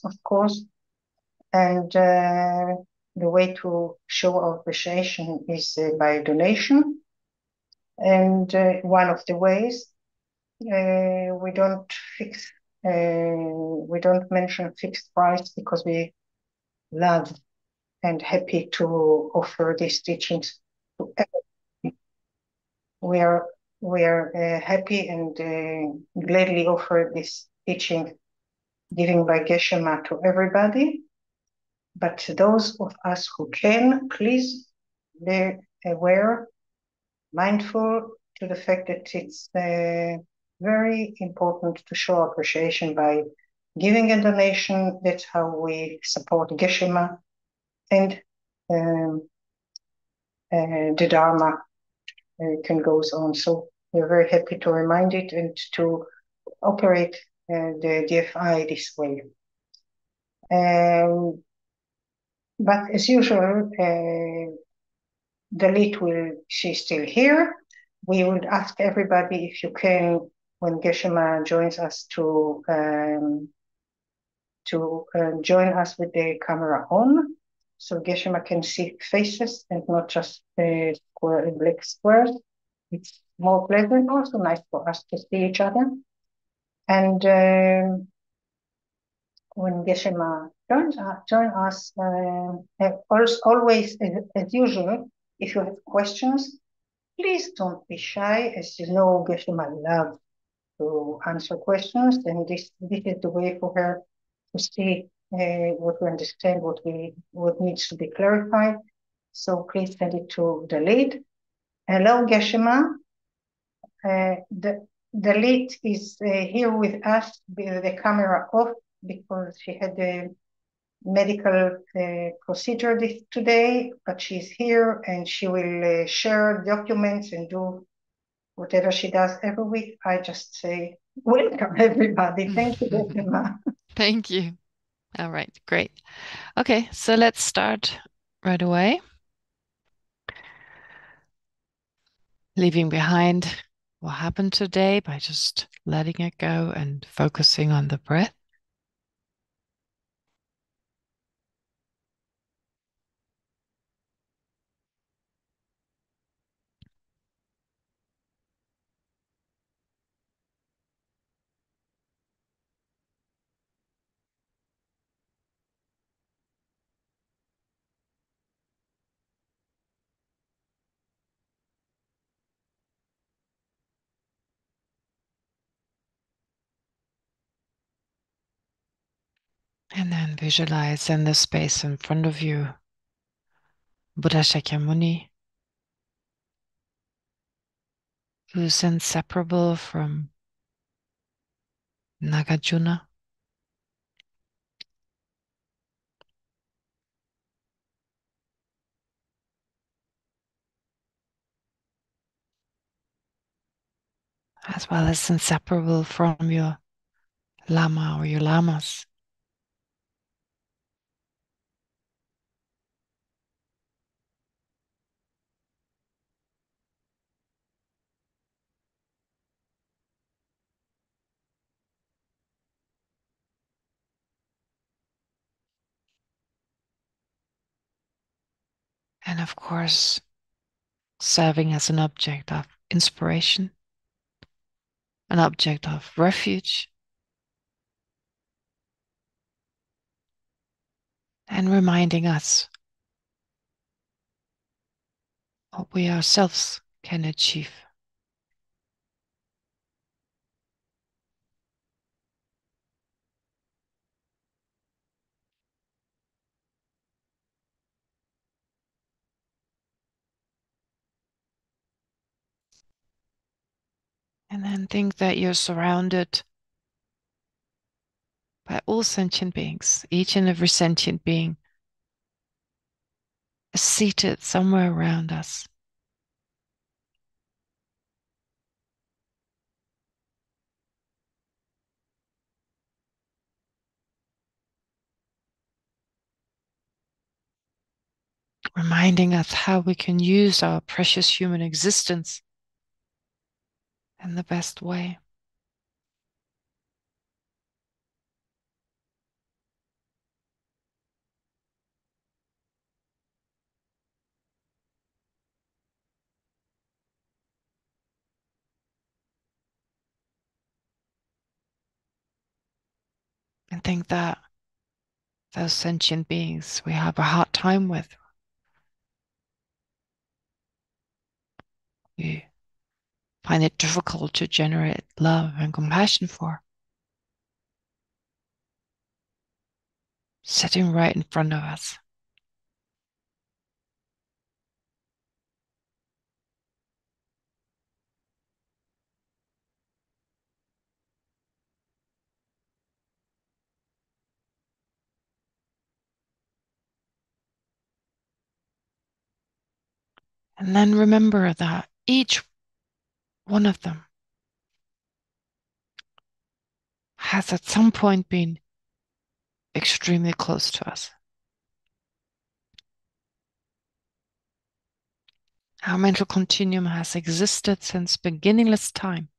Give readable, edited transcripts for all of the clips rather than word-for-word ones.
of course. And the way to show our appreciation is by donation. And one of the ways, we don't mention fixed price because we love and happy to offer these teachings to everyone. We are happy and gladly offer this teaching given by Geshe to everybody. But those of us who can, please be aware, mindful to the fact that it's very important to show appreciation by giving a donation. That's how we support Geshe and the Dharma can goes on. So we're very happy to remind it and to operate the DFI this way. But as usual, Dalit she's still here. We would ask everybody if you can, when Geshe joins us, to join us with the camera on, so Geshe can see faces and not just black squares. It's more pleasant, also nice for us to see each other. And when Geshe join us, always as usual, if you have questions, please don't be shy. As you know, Geshe loves to answer questions, and this is the way for her to see what we understand, what needs to be clarified. So please send it to the lead. Hello, Geshe. The lead is here with us with the camera off because she had a medical procedure today, but she's here and she will share documents and do whatever she does every week. I just say, welcome everybody. Thank you, Geshe. Thank you. All right, great. Okay, so let's start right away. Leaving behind what happened today by just letting it go and focusing on the breath. And then visualize in the space in front of you, Buddha Shakyamuni, who's inseparable from Nāgārjuna. As well as inseparable from your Lama or your Lamas. And of course, serving as an object of inspiration, an object of refuge, and reminding us what we ourselves can achieve. And then think that you're surrounded by all sentient beings. Each and every sentient being is seated somewhere around us. Reminding us how we can use our precious human existence in the best way. and think that those sentient beings we have a hard time with, we find it difficult to generate love and compassion for, sitting right in front of us. And then remember that each one of them has at some point been extremely close to us. Our mental continuum has existed since beginningless time.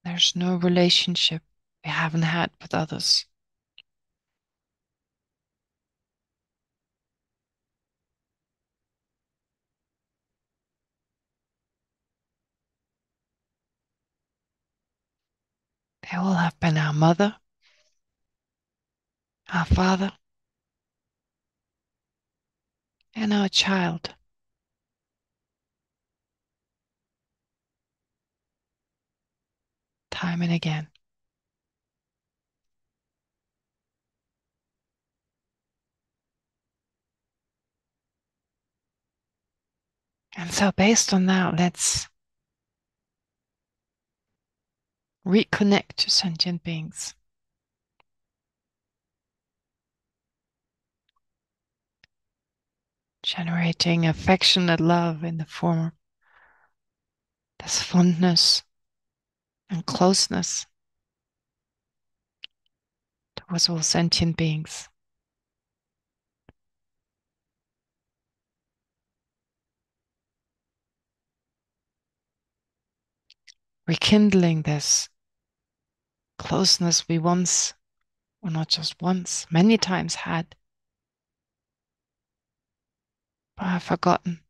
There's no relationship we haven't had with others. They all have been our mother, our father, and our child. Time and again. And so based on that, let's reconnect to sentient beings. Generating affectionate love in the form of this fondness and closeness towards all sentient beings. Rekindling this closeness we once, or not just once, many times had, but have forgotten.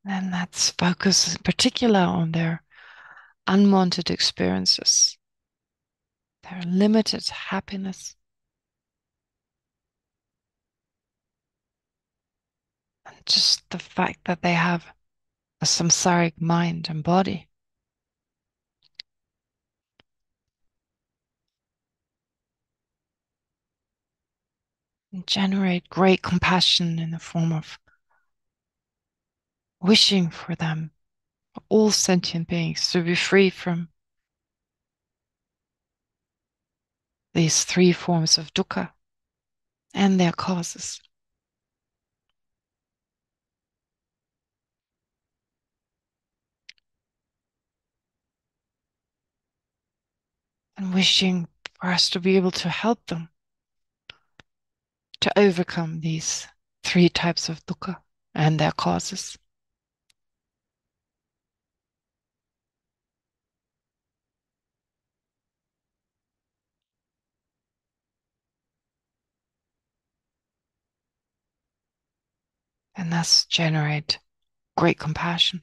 And let's focus in particular on their unwanted experiences, their limited happiness, and just the fact that they have a samsaric mind and body. And generate great compassion in the form of wishing for them, for all sentient beings, to be free from these three forms of dukkha and their causes. And wishing for us to be able to help them to overcome these three types of dukkha and their causes. And thus generate great compassion.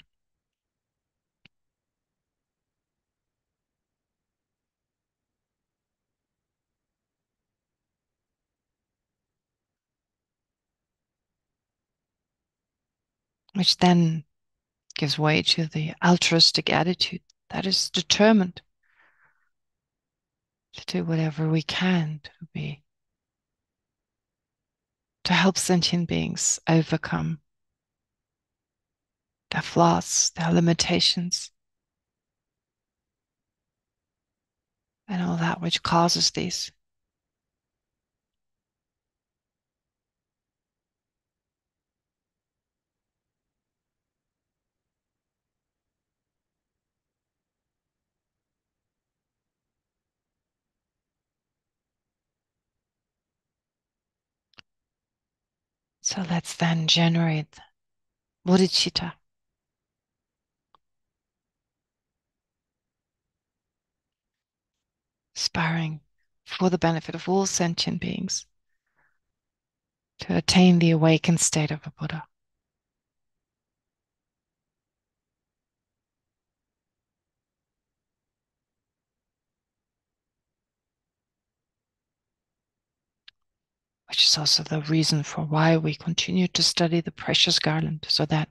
Which then gives way to the altruistic attitude that is determined to do whatever we can to help sentient beings overcome their flaws, their limitations, and all that which causes these. So let's then generate bodhicitta. Aspiring for the benefit of all sentient beings to attain the awakened state of a Buddha. Which is also the reason for why we continue to study the Precious Garland, so that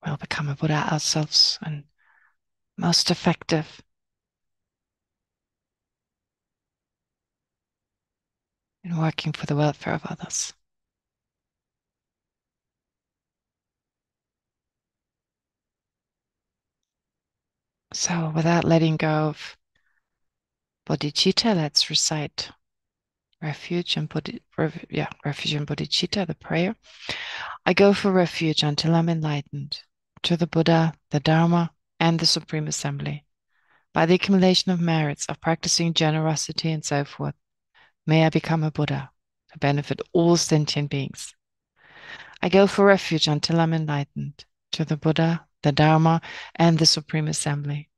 we'll become a Buddha ourselves and most effective in working for the welfare of others. So without letting go of bodhicitta, let's recite refuge and bodhicitta, the prayer. I go for refuge until I'm enlightened to the Buddha, the Dharma, and the Supreme Assembly. By the accumulation of merits of practicing generosity and so forth, may I become a Buddha to benefit all sentient beings. I go for refuge until I'm enlightened to the Buddha, the Dharma, and the Supreme Assembly.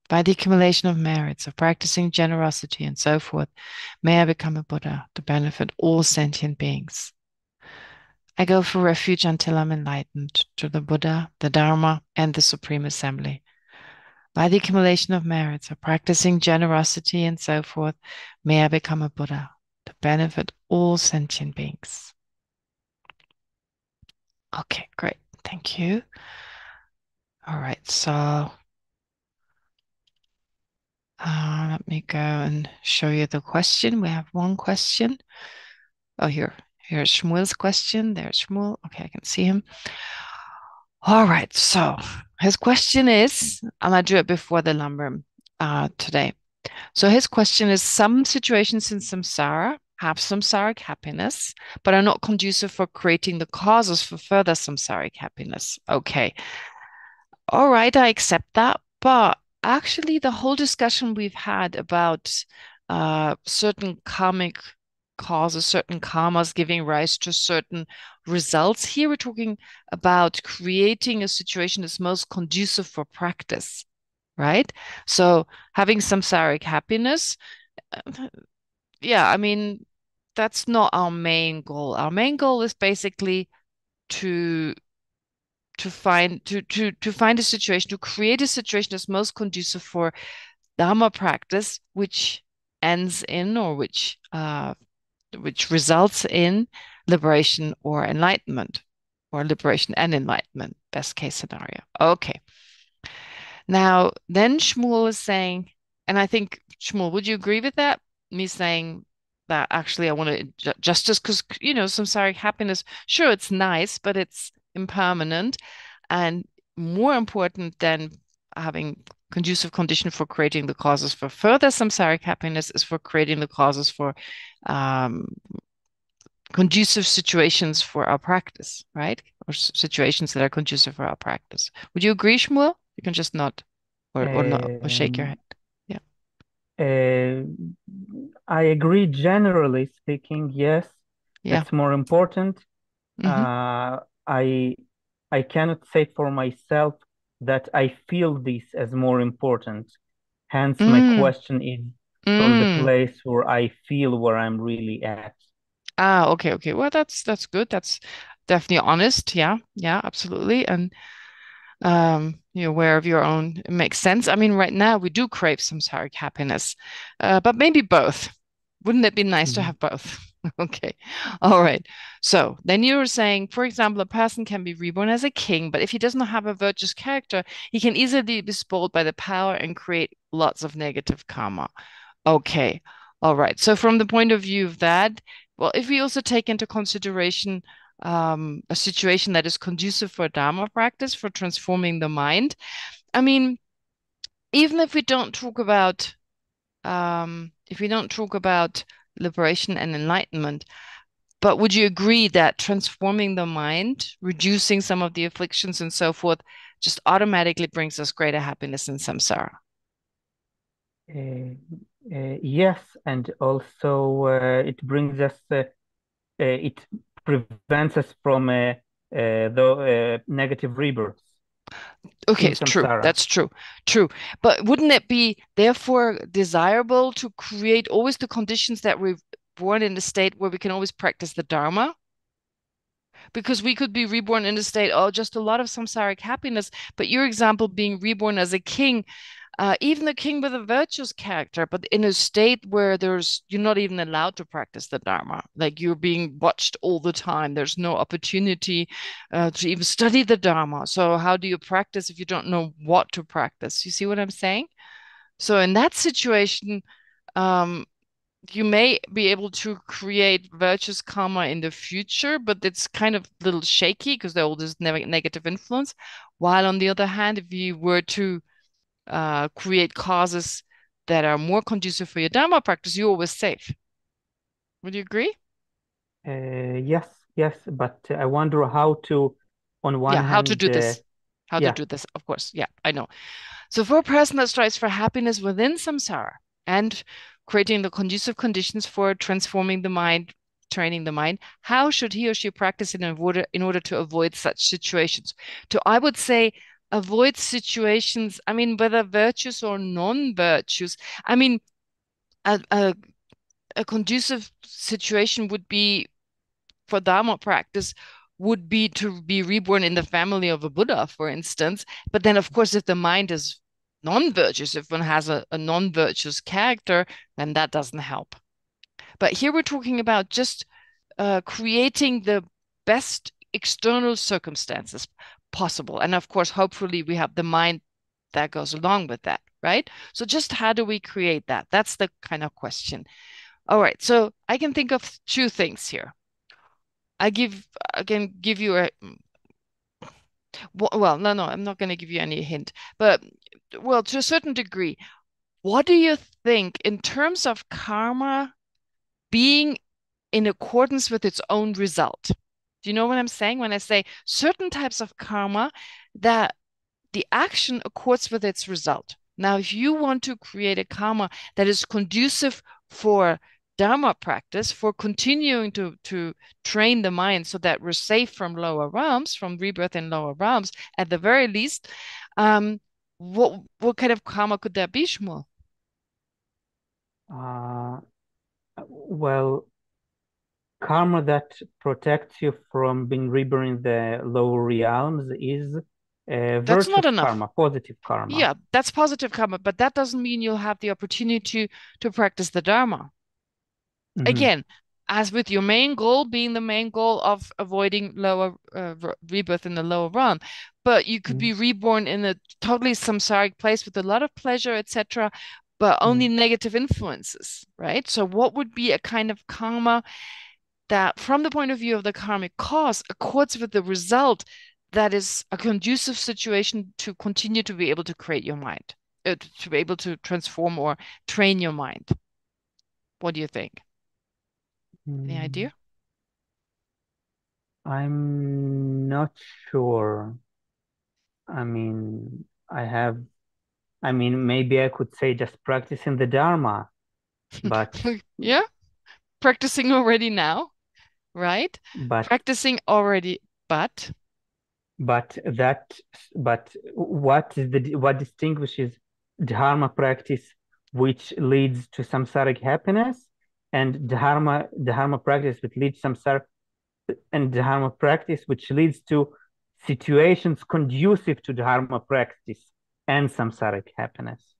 By the accumulation of merits of practicing generosity and so forth, may I become a Buddha to benefit all sentient beings. I go for refuge until I'm enlightened to the Buddha, the Dharma, and the Supreme Assembly. By the accumulation of merits of practicing generosity and so forth, may I become a Buddha to benefit all sentient beings. Okay, great. Thank you. All right, so let me go and show you the question. We have one question. Oh, here's Shmuel's question. There's Shmuel. Okay, I can see him. All right, so his question is, I'm going to do it before the lumber today. So his question is, some situations in samsara have samsaric happiness, but are not conducive for creating the causes for further samsaric happiness. Okay. All right, I accept that. But actually, the whole discussion we've had about certain karmic causes, certain karmas giving rise to certain results. Here we're talking about creating a situation that's most conducive for practice, right? So having samsaric happiness, yeah, I mean, that's not our main goal. Our main goal is basically to find a situation, to create a situation that's most conducive for Dharma practice, which ends in or which results in liberation or enlightenment, or liberation and enlightenment, best case scenario. Okay. Now, then Shmuel is saying, and I think, Shmuel, would you agree with that? Me saying that actually I want to justice because, samsaric happiness, sure, it's nice, but it's impermanent. And more important than having conducive condition for creating the causes for further samsaric happiness is for creating the causes for conducive situations for our practice, right? Or situations that are conducive for our practice. Would you agree, Shmuel? You can just nod or not, or shake your head. Yeah. I agree, generally speaking, yes. Yeah. It's more important. Mm-hmm. I cannot say for myself that I feel this as more important. Hence, my question is from the place where I feel where I'm really at. Okay. Well, that's good. That's definitely honest. Yeah, absolutely. And you're aware of your own. It makes sense. I mean, right now we do crave samsaric happiness, but maybe both. Wouldn't it be nice to have both? Okay. All right. So then you were saying, for example, a person can be reborn as a king, but if he does not have a virtuous character, he can easily be spoiled by the power and create lots of negative karma. Okay. All right. So from the point of view of that, well, if we also take into consideration a situation that is conducive for Dharma practice, for transforming the mind, I mean, even if we don't talk about liberation and enlightenment, but would you agree that transforming the mind, reducing some of the afflictions and so forth, just automatically brings us greater happiness in samsara? Yes, and also it brings us, it prevents us from the negative rebirths. Okay, true. That's true. True. But wouldn't it be therefore desirable to create always the conditions that we're born in a state where we can always practice the Dharma? Because we could be reborn in a state, just a lot of samsaric happiness. But your example being reborn as a king, even a king with a virtuous character, but in a state where you're not even allowed to practice the Dharma. Like you're being watched all the time. There's no opportunity to even study the Dharma. So how do you practice if you don't know what to practice? You see what I'm saying? So in that situation, you may be able to create virtuous karma in the future, but it's kind of a little shaky because there all this negative influence. While on the other hand, if you were to create causes that are more conducive for your Dharma practice, you're always safe. Would you agree? Yes, but I wonder how to, on one hand, how to do this. How to do this, of course. Yeah, I know. So for a person that strives for happiness within samsara and creating the conducive conditions for transforming the mind, training the mind, how should he or she practice in order to avoid such situations? I would say avoid situations, I mean, whether virtuous or non-virtuous. I mean, a conducive situation would be for Dharma practice would be to be reborn in the family of a Buddha, for instance. But then, of course, if the mind is non-virtuous, if one has a non-virtuous character, then that doesn't help. But here we're talking about just creating the best external circumstances possible. And of course, hopefully we have the mind that goes along with that, right? So just how do we create that? That's the kind of question. All right, so I can think of two things here. I can give you a well, no, I'm not going to give you any hint, but well, to a certain degree, what do you think in terms of karma being in accordance with its own result? Do you know what I'm saying when I say certain types of karma that the action accords with its result? Now, if you want to create a karma that is conducive for Dharma practice, for continuing to train the mind so that we're safe from lower realms, from rebirth in lower realms, at the very least, what kind of karma could that be, Shmuel? Well, karma that protects you from being reborn in the lower realms is virtuous karma, positive karma. Yeah, that's positive karma, but that doesn't mean you'll have the opportunity to practice the Dharma. Again, as with your main goal being the main goal of avoiding lower rebirth in the lower realm, but you could be reborn in a totally samsaric place with a lot of pleasure, etc., but only negative influences, right? So what would be a kind of karma that, from the point of view of the karmic cause, accords with the result that is a conducive situation to continue to be able to create your mind, to be able to transform or train your mind? What do you think? Any idea? I'm not sure. I mean, maybe I could say just practicing the Dharma, but yeah, practicing already now, right? Practicing already, but what distinguishes Dharma practice which leads to samsaric happiness and Dharma practice which leads Dharma practice which leads to situations conducive to Dharma practice and samsaric happiness?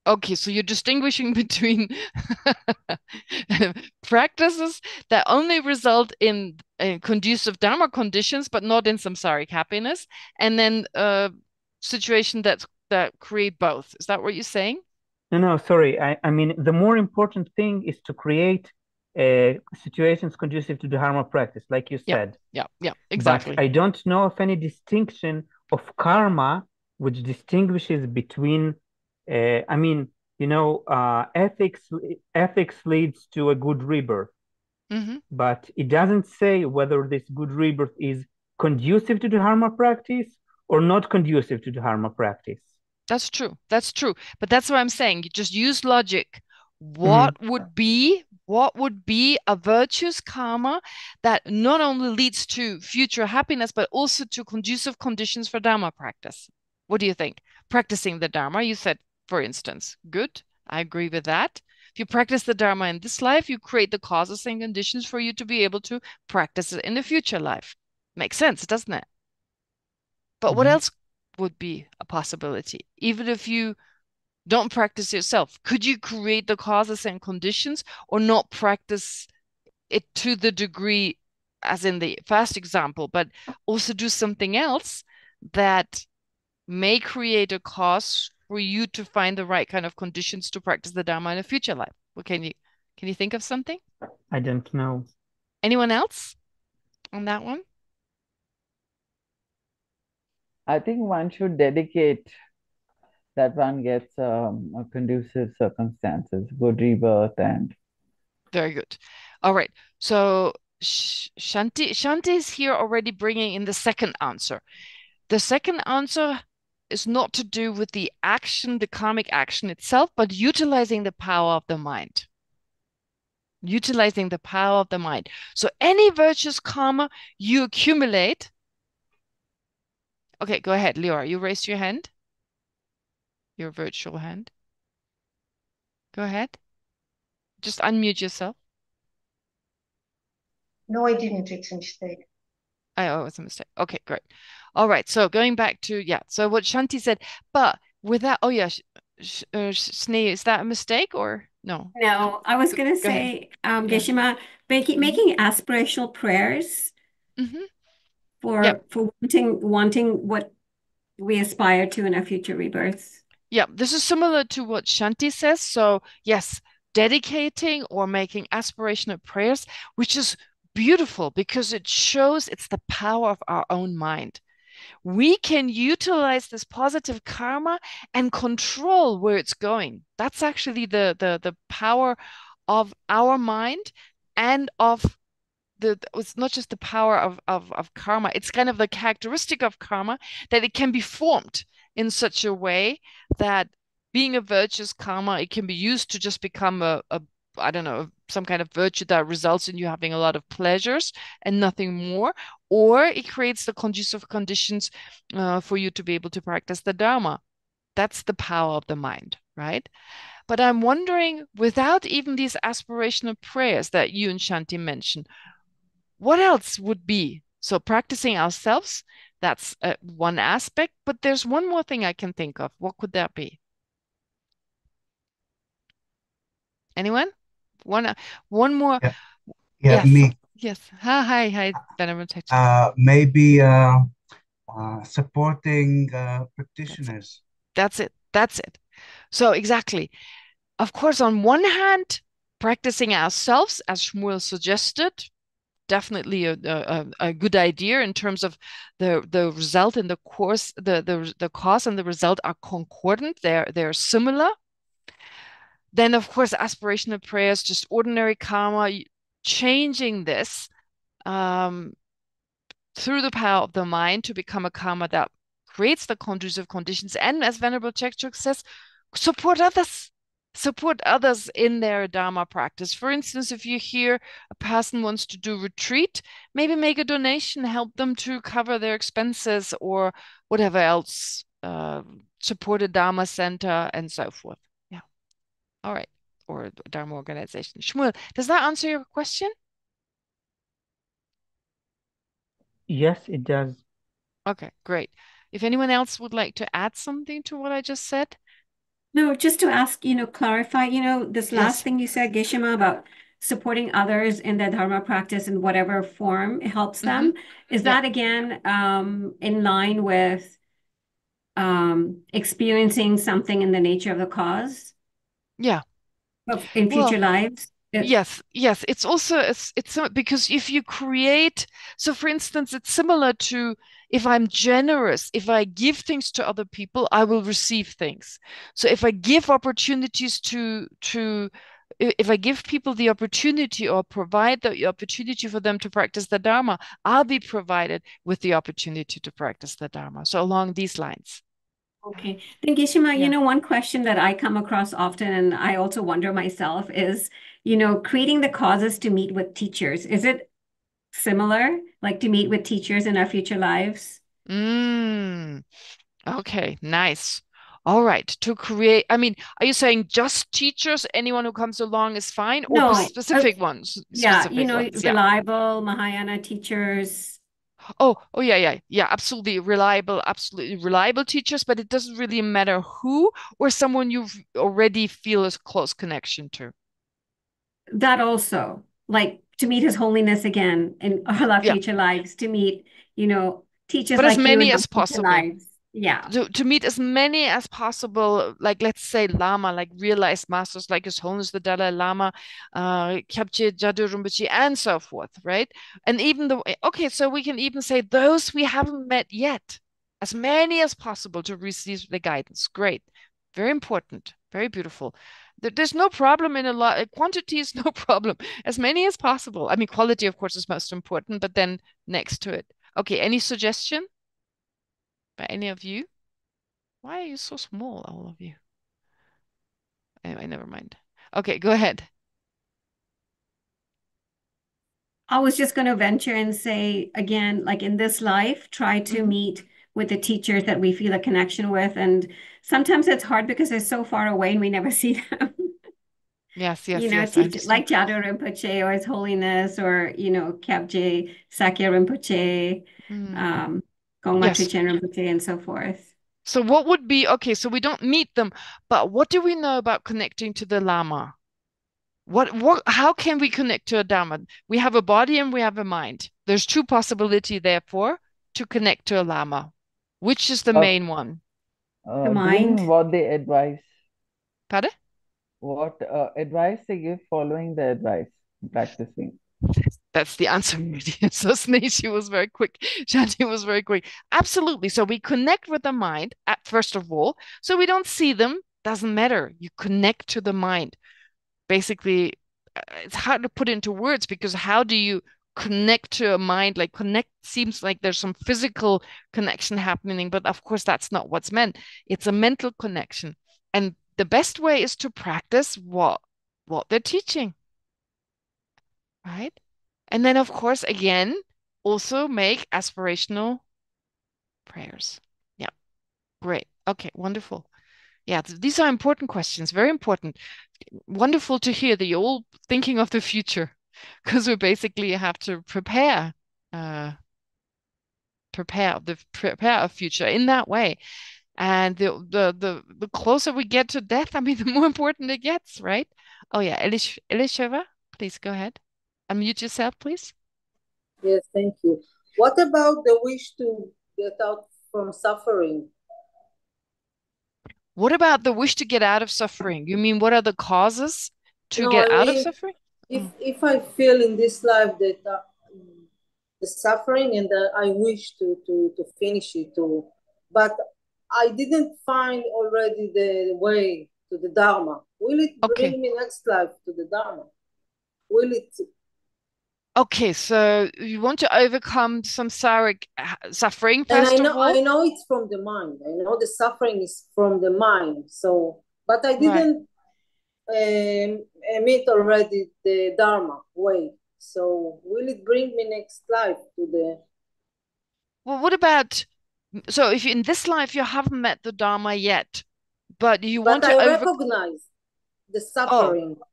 Okay, so you're distinguishing between practices that only result in conducive Dharma conditions, but not in samsaric happiness, and then situations that create both. Is that what you're saying? No, sorry. I mean, the more important thing is to create situations conducive to Dharma practice, like you said. Yeah, exactly. But I don't know of any distinction of karma which distinguishes between, ethics leads to a good rebirth. But it doesn't say whether this good rebirth is conducive to Dharma practice or not conducive to Dharma practice. That's true. That's true. But that's what I'm saying. You just use logic. What would be a virtuous karma that not only leads to future happiness, but also to conducive conditions for Dharma practice? What do you think? Practicing the Dharma, you said, for instance, good. I agree with that. If you practice the Dharma in this life, you create the causes and conditions for you to be able to practice it in the future life. Makes sense, doesn't it? But what else would be a possibility? Even if you don't practice yourself, could you create the causes and conditions or not practice it to the degree as in the first example, but also do something else that may create a cause for you to find the right kind of conditions to practice the Dharma in a future life? Well, can you think of something? I don't know. Anyone else on that one? I think one should dedicate that one gets a conducive circumstances, good rebirth, and very good. All right. So Shanti is here already bringing in the second answer. The second answer is not to do with the action, the karmic action itself, but utilizing the power of the mind. Utilizing the power of the mind. So any virtuous karma you accumulate. Okay, go ahead, Leora. You raised your hand. Your virtual hand. Go ahead. Just unmute yourself. No, I didn't. It's a mistake. Oh, it was a mistake. Okay, great. All right. So going back to, yeah. So what Shanti said, but without, oh yeah, Snee, is that a mistake or no? No, I was going to say, Geshe-ma, making aspirational prayers for wanting what we aspire to in our future rebirths. Yeah, this is similar to what Shanti says. So yes, dedicating or making aspirational prayers, which is beautiful because it shows it's the power of our own mind. We can utilize this positive karma and control where it's going. That's actually the power of our mind and of it's not just the power of karma, it's kind of the characteristic of karma that it can be formed in such a way that being a virtuous karma, it can be used to just become a I don't know, some kind of virtue that results in you having a lot of pleasures and nothing more, or it creates the conducive conditions for you to be able to practice the Dharma. That's the power of the mind, right? But I'm wondering, without even these aspirational prayers that you and Shanti mentioned, what else would be? So practicing ourselves, that's one aspect, but there's one more thing I can think of. What could that be? Anyone? One more. Yeah, yes. me. Yes. Hi, Venerable. Maybe supporting practitioners. That's it. So exactly. Of course, on one hand, practicing ourselves, as Shmuel suggested, definitely a good idea in terms of the result and the course, the cause and the result are concordant. They're similar. Then, of course, aspirational prayers, just ordinary karma, changing this through the power of the mind to become a karma that creates the conducive conditions. And as Venerable Chekchuk says, support others in their Dharma practice. For instance, if you hear a person wants to do retreat, maybe make a donation, help them to cover their expenses or whatever else, support a Dharma center and so forth. Yeah. All right. Or a Dharma organization. Shmuel, does that answer your question? Yes, it does. Okay, great. If anyone else would like to add something to what I just said? No, just to ask, clarify, this last thing you said, Geshe-ma, about supporting others in their Dharma practice in whatever form it helps them. Is that again in line with experiencing something in the nature of the cause? Yeah. In future lives? Yes. It's also because if you create, so for instance, it's similar to if I'm generous, if I give things to other people, I will receive things. So if I give opportunities if I give people the opportunity or provide the opportunity for them to practice the Dharma, I'll be provided with the opportunity to practice the Dharma. So along these lines. Okay. Then Geshe-ma, one question that I come across often, and I also wonder myself, is, creating the causes to meet with teachers. Is it similar, like to meet with teachers in our future lives? Okay, nice. All right, to create, are you saying just teachers, anyone who comes along is fine, or No, specific ones? yeah, Specific ones, yeah. reliable Mahayana teachers. Oh, yeah, absolutely reliable teachers, but it doesn't really matter who, or someone you already feel a close connection to. That also, like to meet His Holiness again in all our future lives, to meet, teachers but like as many you in as possible. lives. Yeah. To meet as many as possible, like let's say Lama, like realized masters like His Holiness the Dalai Lama, Kyabje Jadu Rinpoche, and so forth, right? And even so we can even say those we haven't met yet, as many as possible to receive the guidance. Great, very important, very beautiful. There's no problem in a lot. Quantity is no problem. As many as possible. Quality, of course, is most important, but then next to it. Okay, any suggestion? By any of you? Why are you so small, all of you? Anyway, never mind. Okay, go ahead. I was just going to venture and say again, like in this life, try to meet with the teachers that we feel a connection with. And sometimes it's hard because they're so far away and we never see them. Yes. Like Jadu Rinpoche or His Holiness or, Kyabje Sakya Rinpoche, Gongma Trichen Rinpoche, and so forth. So what would be, okay, so we don't meet them, but what do we know about connecting to the Lama? How can we connect to a Dharma? We have a body and we have a mind. There's two possibilities, therefore, to connect to a Lama. Which is the main one? The mind. Doing what they advise. Pardon? What advice they give, following the advice, practicing. That's the answer. So Sneeshi was very quick. Shanti was very quick. Absolutely. So we connect with the mind at first of all. So we don't see them. Doesn't matter. You connect to the mind. Basically, it's hard to put into words because how do you connect to a mind? Like connect seems like there's some physical connection happening, but of course that's not what's meant. It's a mental connection. And the best way is to practice what they're teaching. Right? And then, of course, again, also make aspirational prayers. Yeah, great. Okay, wonderful. Yeah, these are important questions, very important. Wonderful to hear that you're all thinking of the future because we basically have to prepare a future in that way. And the closer we get to death, the more important it gets, right? Oh yeah, Elisheva, please go ahead. Unmute yourself, please. Yes, thank you. What about the wish to get out from suffering? What about the wish to get out of suffering? You mean what are the causes to get out of suffering? If I feel in this life that the suffering and I wish to finish it, but I didn't find already the way to the Dharma. Will it bring me next life to the Dharma? Will it? Okay, so you want to overcome samsaric suffering first and of all? I know it's from the mind. I know the suffering is from the mind. So, but I didn't meet already the Dharma way. So, will it bring me next life to the? Well, what about? So, if in this life you haven't met the Dharma yet, but you want to recognize the suffering. Oh.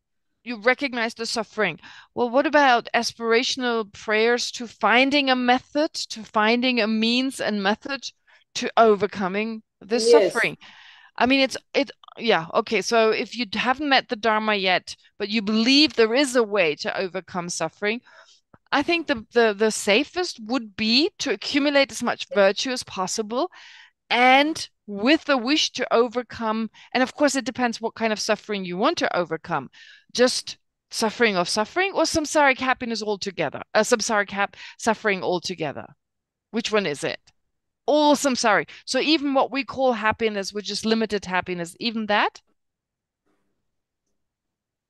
You recognize the suffering. Well, what about aspirational prayers to finding a method, to finding a means and method to overcoming the suffering? Okay. So if you haven't met the Dharma yet, but you believe there is a way to overcome suffering, I think the safest would be to accumulate as much virtue as possible and with the wish to overcome, and of course it depends what kind of suffering you want to overcome, just suffering or samsaric happiness altogether, samsaric suffering altogether. Which one is it? All samsaric. So even what we call happiness, which is limited happiness, even that?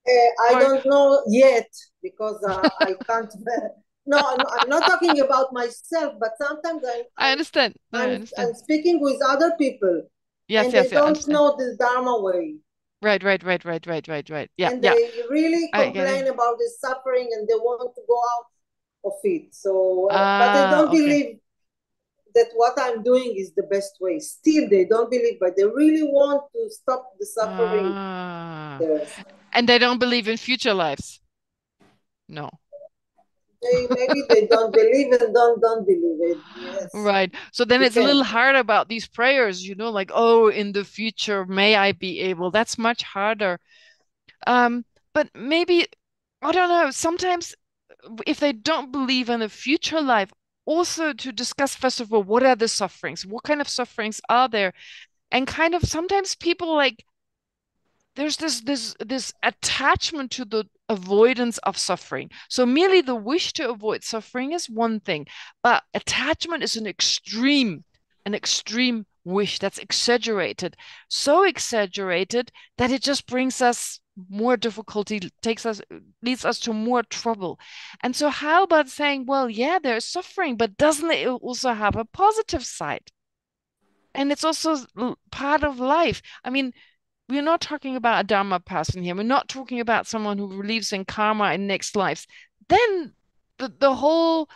I don't know yet because I can't. No, I'm not talking about myself, but sometimes I understand. I'm speaking with other people, and they don't know the Dharma way. Right. Yeah, and they really complain about the suffering, and they want to go out of it. So, but they don't believe that what I'm doing is the best way. Still, they don't believe, but they really want to stop the suffering. And they don't believe in future lives. No. Maybe they don't believe and don't believe it. Yes. Right. So then it's a little hard about these prayers, you know, like, oh, in the future, may I be able. That's much harder. But maybe, I don't know, sometimes if they don't believe in a future life, also to discuss, first of all, what are the sufferings? What kind of sufferings are there? And kind of sometimes people like, there's this attachment to the avoidance of suffering. So merely the wish to avoid suffering is one thing, but attachment is an extreme wish that's exaggerated, so exaggerated that it just brings us more difficulty, leads us to more trouble. And so how about saying, well, yeah, there's suffering, but doesn't it also have a positive side? And it's also part of life. I mean, we're not talking about a Dharma person here. We're not talking about someone who believes in karma in next lives. Then the whole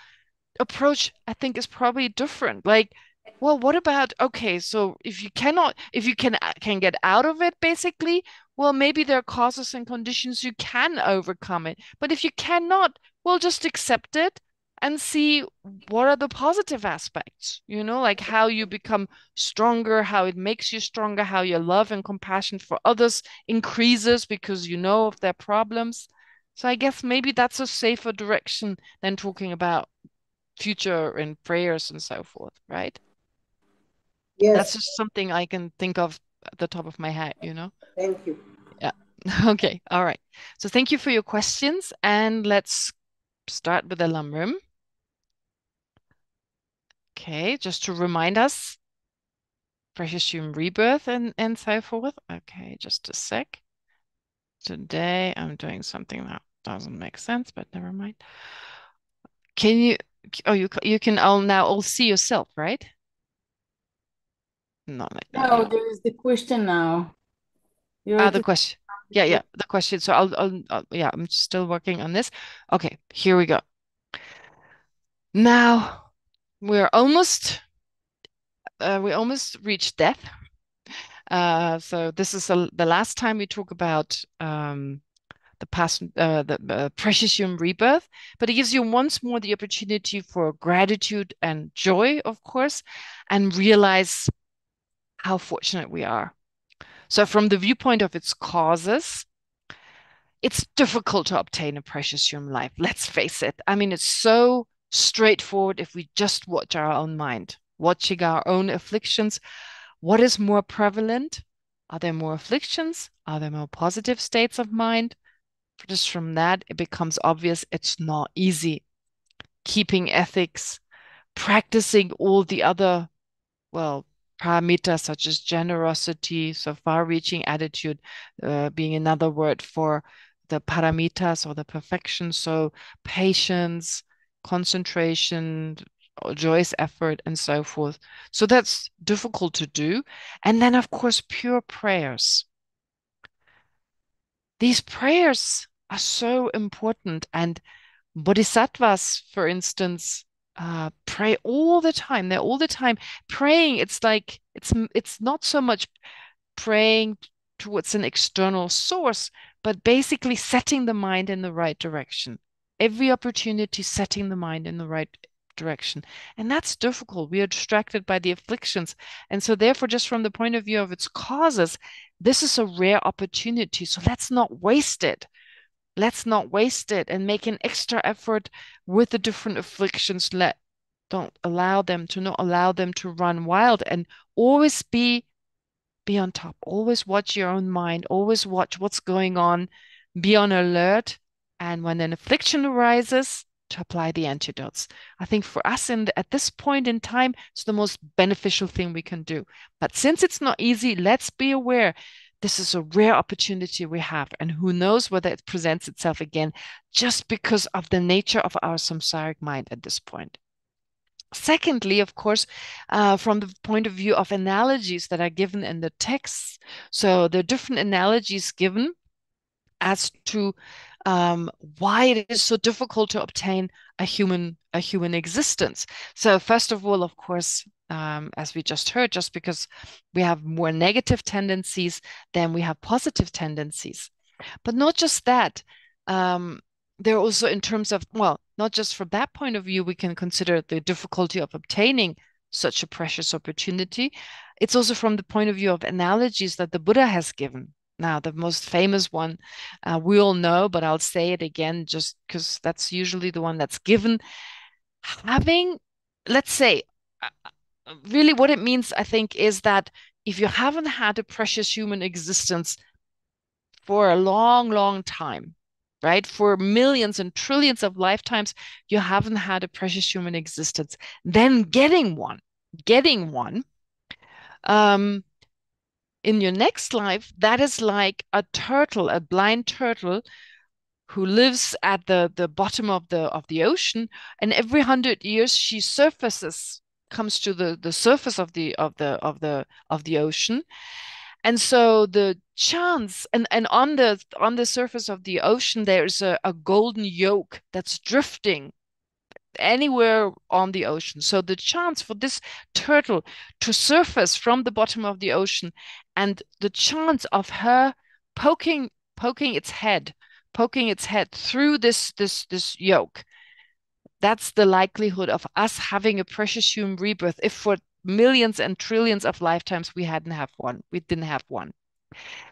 approach, I think, is probably different. Like, well, what about, okay, so if you can get out of it, basically, well, maybe there are causes and conditions you can overcome it. But if you cannot, well, just accept it and see what are the positive aspects, you know, like how you become stronger, how it makes you stronger, how your love and compassion for others increases because you know of their problems. So I guess maybe that's a safer direction than talking about future and prayers and so forth, right? Yes. That's just something I can think of at the top of my head, you know? Thank you. Yeah. Okay. All right. So thank you for your questions, and let's start with the Lamrim. Okay, just to remind us, precious human rebirth and so forth. Okay, just a sec. Today I'm doing something that doesn't make sense, but never mind. Can you, oh, you can all now all see yourself, right? Not like that. No, there is the question now. The question. Yeah, the question. So I'll yeah, I'm still working on this. Okay, here we go. Now we almost reached death. So this is the last time we talk about the past, the precious human rebirth, but it gives you once more the opportunity for gratitude and joy, of course, and realize how fortunate we are. So from the viewpoint of its causes, it's difficult to obtain a precious human life. Let's face it. I mean, it's so straightforward if we just watch our own mind, watching our own afflictions. What is more prevalent? Are there more afflictions? Are there more positive states of mind? Just from that, it becomes obvious it's not easy. Keeping ethics, practicing all the other, well, paramitas such as generosity, so far-reaching attitude, being another word for the paramitas or the perfection. So patience, concentration, joyous effort, and so forth. So that's difficult to do. And then, of course, pure prayers. These prayers are so important. And bodhisattvas, for instance, pray all the time. They're all the time praying. It's like it's not so much praying towards an external source, but basically setting the mind in the right direction. Every opportunity, setting the mind in the right direction. And that's difficult. We are distracted by the afflictions. And so therefore, just from the point of view of its causes, this is a rare opportunity. So let's not waste it. Let's not waste it and make an extra effort with the different afflictions. Don't allow them to not allow them to run wild, and always be on top. Always watch your own mind. Always watch what's going on. Be on alert. And when an affliction arises, to apply the antidotes. I think for us at this point in time, it's the most beneficial thing we can do. But since it's not easy, let's be aware this is a rare opportunity we have, and who knows whether it presents itself again just because of the nature of our samsaric mind at this point. Secondly, of course, from the point of view of analogies that are given in the texts. So there are different analogies given as to why it is so difficult to obtain a human existence. So first of all, of course, as we just heard, just because we have more negative tendencies than we have positive tendencies. But not just that. There also, in terms of, well, not just from that point of view, we can consider the difficulty of obtaining such a precious opportunity. It's also from the point of view of analogies that the Buddha has given. Now, the most famous one we all know, but I'll say it again just because that's usually the one that's given. Having, let's say, really what it means, I think, is that if you haven't had a precious human existence for a long, long time, right? For millions and trillions of lifetimes, you haven't had a precious human existence. Then getting one, in your next life, that is like a turtle, a blind turtle who lives at the bottom of the ocean, and every 100 years she comes to the surface of the ocean. And so the chance, and on the surface of the ocean, there's a golden yolk that's drifting anywhere on the ocean. So the chance for this turtle to surface from the bottom of the ocean, and the chance of her poking its head through this yolk, that's the likelihood of us having a precious human rebirth if for millions and trillions of lifetimes we didn't have one.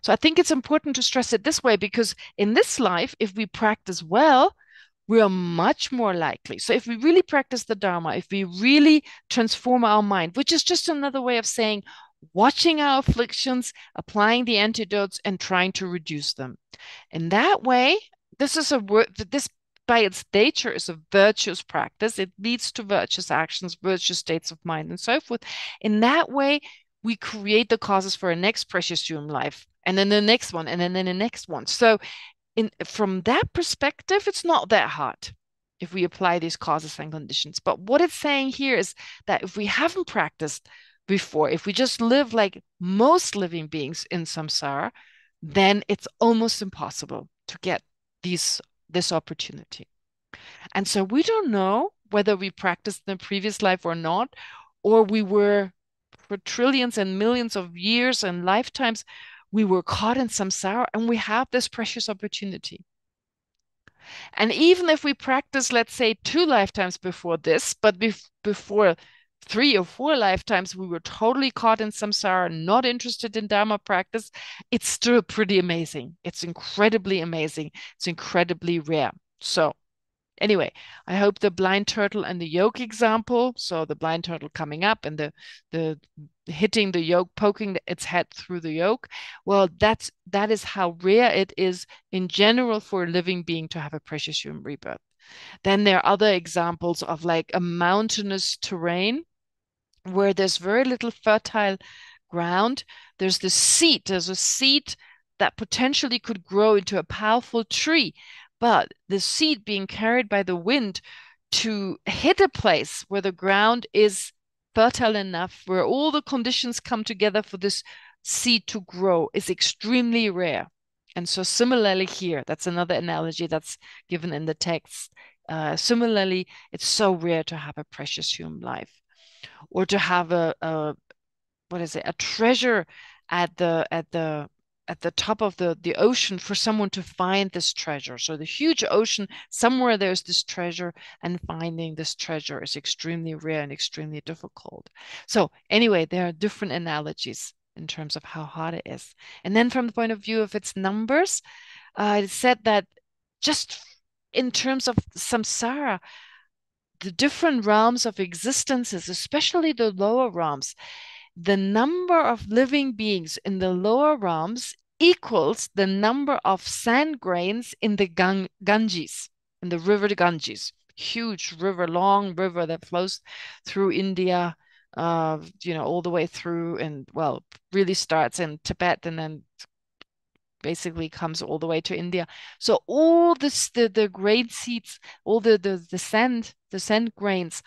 So I think it's important to stress it this way, because in this life, if we practice well, we are much more likely. So if we really practice the Dharma, if we really transform our mind, which is just another way of saying watching our afflictions, applying the antidotes, and trying to reduce them. In that way, this by its nature is a virtuous practice. It leads to virtuous actions, virtuous states of mind, and so forth. In that way, we create the causes for a next precious human life, and then the next one, and then the next one. So from that perspective, it's not that hard if we apply these causes and conditions. But what it's saying here is that if we haven't practiced before, if we just live like most living beings in samsara, then it's almost impossible to get this opportunity. And so we don't know whether we practiced in a previous life or not, or we were, for trillions and millions of years and lifetimes, we were caught in samsara, and we have this precious opportunity. And even if we practice, let's say, 2 lifetimes before this, but before 3 or 4 lifetimes, we were totally caught in samsara, not interested in Dharma practice, it's still pretty amazing. It's incredibly amazing. It's incredibly rare. So anyway, I hope the blind turtle and the yolk example, so the blind turtle coming up and the hitting the yolk, poking its head through the yolk, well, that is how rare it is in general for a living being to have a precious human rebirth. Then there are other examples of like a mountainous terrain where there's very little fertile ground. There's a seed that potentially could grow into a powerful tree, but the seed being carried by the wind to hit a place where the ground is fertile enough, where all the conditions come together for this seed to grow, is extremely rare. And so similarly here, that's another analogy that's given in the text. Similarly, it's so rare to have a precious human life, or to have a treasure at the top of the ocean, for someone to find this treasure. So the huge ocean, somewhere there's this treasure, and finding this treasure is extremely rare and extremely difficult. So anyway, there are different analogies in terms of how hard it is. And then from the point of view of its numbers, it said that just in terms of samsara, the different realms of existences, especially the lower realms, the number of living beings in the lower realms equals the number of sand grains in the Ganges, in the river Ganges, huge river, long river that flows through India, all the way through, and well, really starts in Tibet and then basically comes all the way to India. So all this, the grain seeds, all the sand grains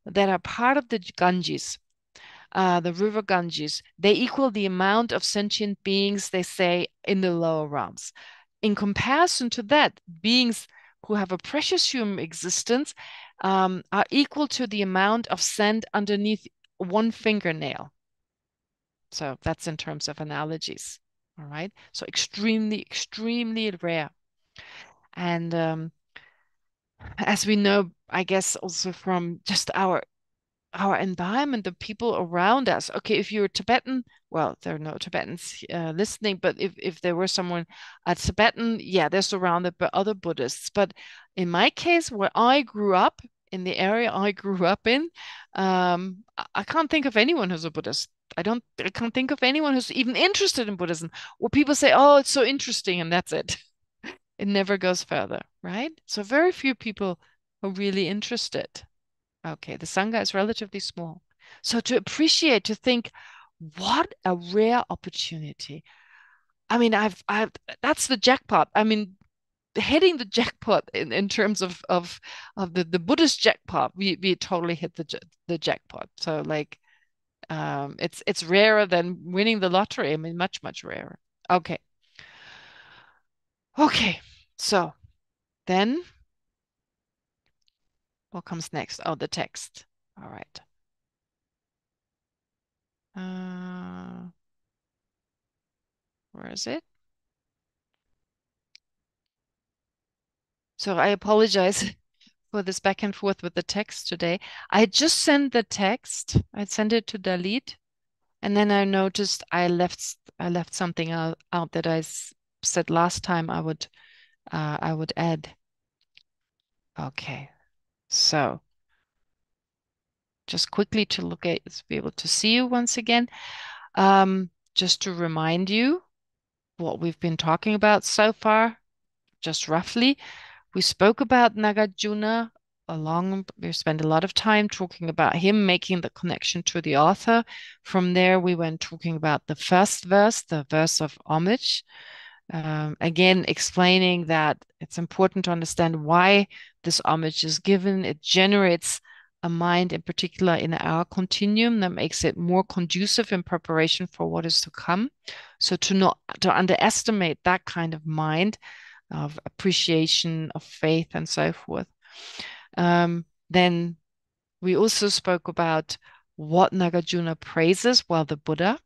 that are part of the Ganges, the river Ganges, they equal the amount of sentient beings, they say, in the lower realms. In comparison to that, beings who have a precious human existence are equal to the amount of sand underneath one fingernail. So that's in terms of analogies. All right. So extremely, extremely rare. And as we know, I guess also from just our environment, the people around us. Okay, if you're Tibetan, well, there are no Tibetans listening, but if there were someone Tibetan, yeah, they're surrounded by other Buddhists. But in my case, where I grew up, in the area I grew up in, I can't think of anyone who's a Buddhist. I can't think of anyone who's even interested in Buddhism. Or people say, oh, it's so interesting, and that's it. It never goes further, right? So very few people are really interested. Okay, the Sangha is relatively small. So to appreciate, to think, what a rare opportunity. I mean, that's the jackpot. I mean, hitting the jackpot in terms of the Buddhist jackpot, we totally hit the jackpot. So like, it's rarer than winning the lottery. I mean, much, much rarer. Okay. Okay. So then what comes next? Oh, the text. All right. Where is it? So I apologize for this back and forth with the text today. I just sent the text. I sent it to Dalit, and then I noticed I left something out that I said last time I would add. Okay, so just quickly to look at, to be able to see you once again. Just to remind you what we've been talking about so far, just roughly. We spoke about Nāgārjuna we spent a lot of time talking about him making the connection to the author. From there, we went talking about the first verse, the verse of homage. Again, explaining that it's important to understand why this homage is given. It generates a mind, in particular in our continuum, that makes it more conducive in preparation for what is to come. So to underestimate that kind of mind, of appreciation, of faith, and so forth. Then we also spoke about what Nāgārjuna praises while the Buddha.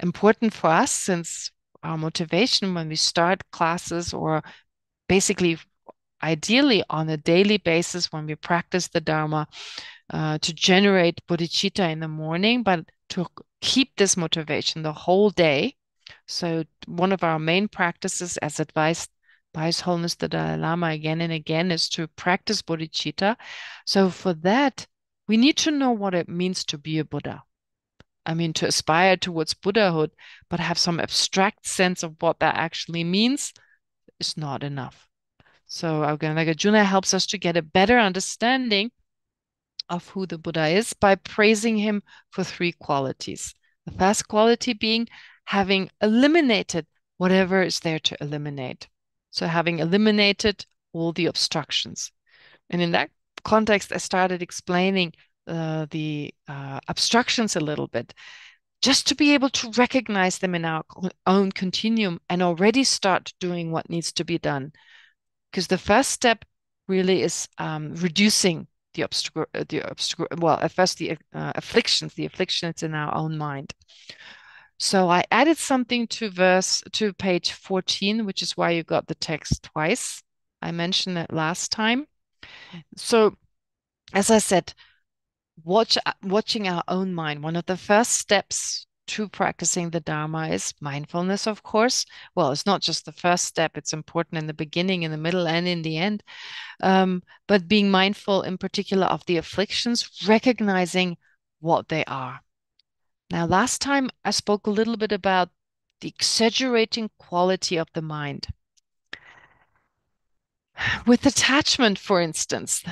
Important for us, since our motivation when we start classes, or basically ideally on a daily basis when we practice the Dharma, to generate bodhicitta in the morning, but to keep this motivation the whole day. So one of our main practices, as advised by His Holiness the Dalai Lama again and again, is to practice bodhicitta. So for that, we need to know what it means to be a Buddha. I mean, to aspire towards Buddhahood, but have some abstract sense of what that actually means is not enough. So Nāgārjuna helps us to get a better understanding of who the Buddha is by praising him for three qualities. The first quality being having eliminated whatever is there to eliminate. So having eliminated all the obstructions. And in that context, I started explaining the obstructions a little bit, just to be able to recognize them in our own continuum and already start doing what needs to be done. Because the first step really is reducing well, at first the afflictions in our own mind. So I added something to page 14, which is why you got the text twice. I mentioned it last time. So as I said, watching our own mind. One of the first steps to practicing the Dharma is mindfulness, of course. Well, it's not just the first step. It's important in the beginning, in the middle, and in the end. But being mindful in particular of the afflictions, recognizing what they are. Now, last time I spoke a little bit about the exaggerating quality of the mind. With attachment, for instance,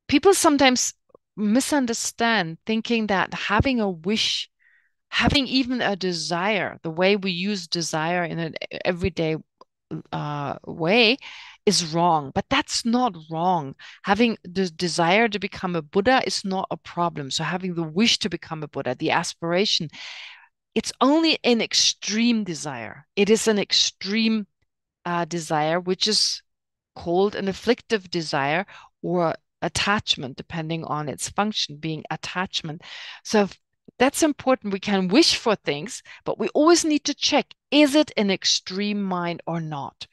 people sometimes misunderstand, thinking that having a wish, having even a desire, the way we use desire in an everyday way, is wrong, but that's not wrong. Having the desire to become a Buddha is not a problem. So having the wish to become a Buddha, the aspiration, it's only an extreme desire. It is an extreme desire, which is called an afflictive desire or attachment, depending on its function, being attachment. So that's important. We can wish for things, but we always need to check, is it an extreme mind or not?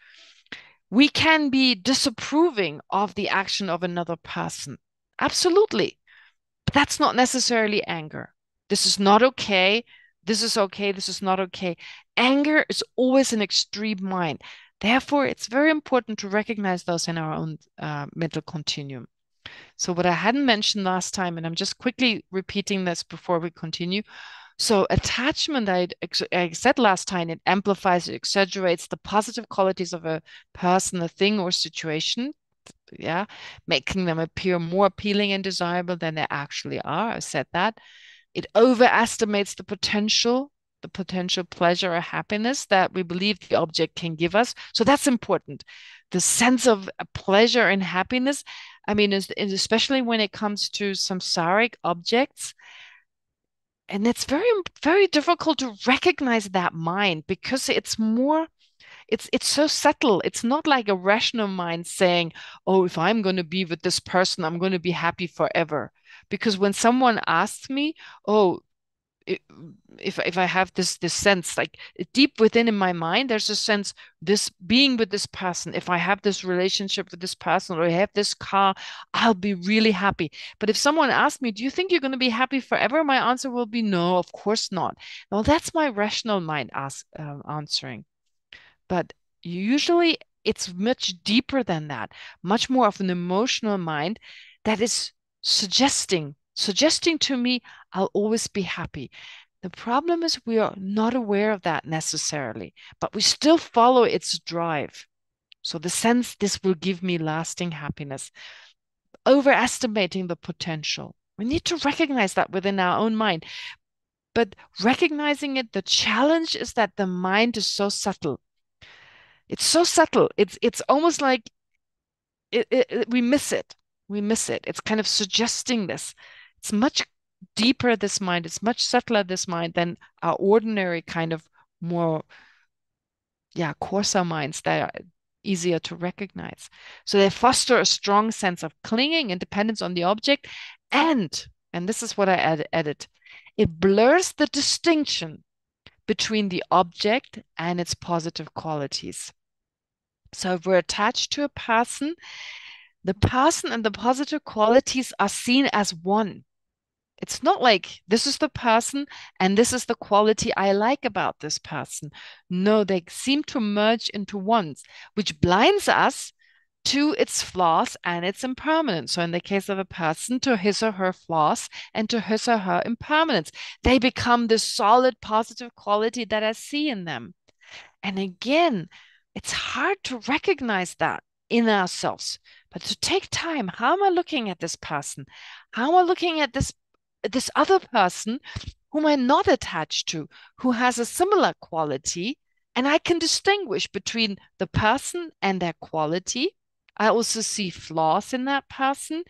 We can be disapproving of the action of another person. Absolutely. But that's not necessarily anger. This is not okay. This is okay. This is not okay. Anger is always an extreme mind. Therefore, it's very important to recognize those in our own mental continuum. So what I hadn't mentioned last time, and I'm just quickly repeating this before we continue. So attachment, I said last time, it amplifies, it exaggerates the positive qualities of a person, a thing, or situation, yeah, making them appear more appealing and desirable than they actually are. I said that. It overestimates the potential pleasure or happiness that we believe the object can give us. So that's important. The sense of pleasure and happiness, I mean, especially when it comes to samsaric objects, and it's very, very difficult to recognize that mind because it's so subtle. It's not like a rational mind saying, oh, if I'm going to be with this person, I'm going to be happy forever. Because when someone asks me, oh, if I have this sense, like deep within in my mind, there's a sense, this being with this person, if I have this relationship with this person or I have this car, I'll be really happy. But if someone asks me, do you think you're going to be happy forever? My answer will be no, of course not. Well, that's my rational mind answering. But usually it's much deeper than that, much more of an emotional mind that is suggesting to me, I'll always be happy. The problem is we are not aware of that necessarily, but we still follow its drive. So the sense this will give me lasting happiness, overestimating the potential. We need to recognize that within our own mind. But recognizing it, the challenge is that the mind is so subtle. It's so subtle. It's almost like we miss it. We miss it. It's kind of suggesting this. It's much deeper, this mind. It's much subtler, this mind, than our ordinary kind of more, coarser minds that are easier to recognize. So they foster a strong sense of clinging and dependence on the object. And this is what I added, it blurs the distinction between the object and its positive qualities. So if we're attached to a person, the person and the positive qualities are seen as one. It's not like this is the person and this is the quality I like about this person. No, they seem to merge into one, which blinds us to its flaws and its impermanence. So in the case of a person, to his or her flaws and to his or her impermanence, they become the solid positive quality that I see in them. And again, it's hard to recognize that in ourselves, but to take time. How am I looking at this person? How am I looking at this other person whom I'm not attached to, who has a similar quality, and I can distinguish between the person and their quality. I also see flaws in that person,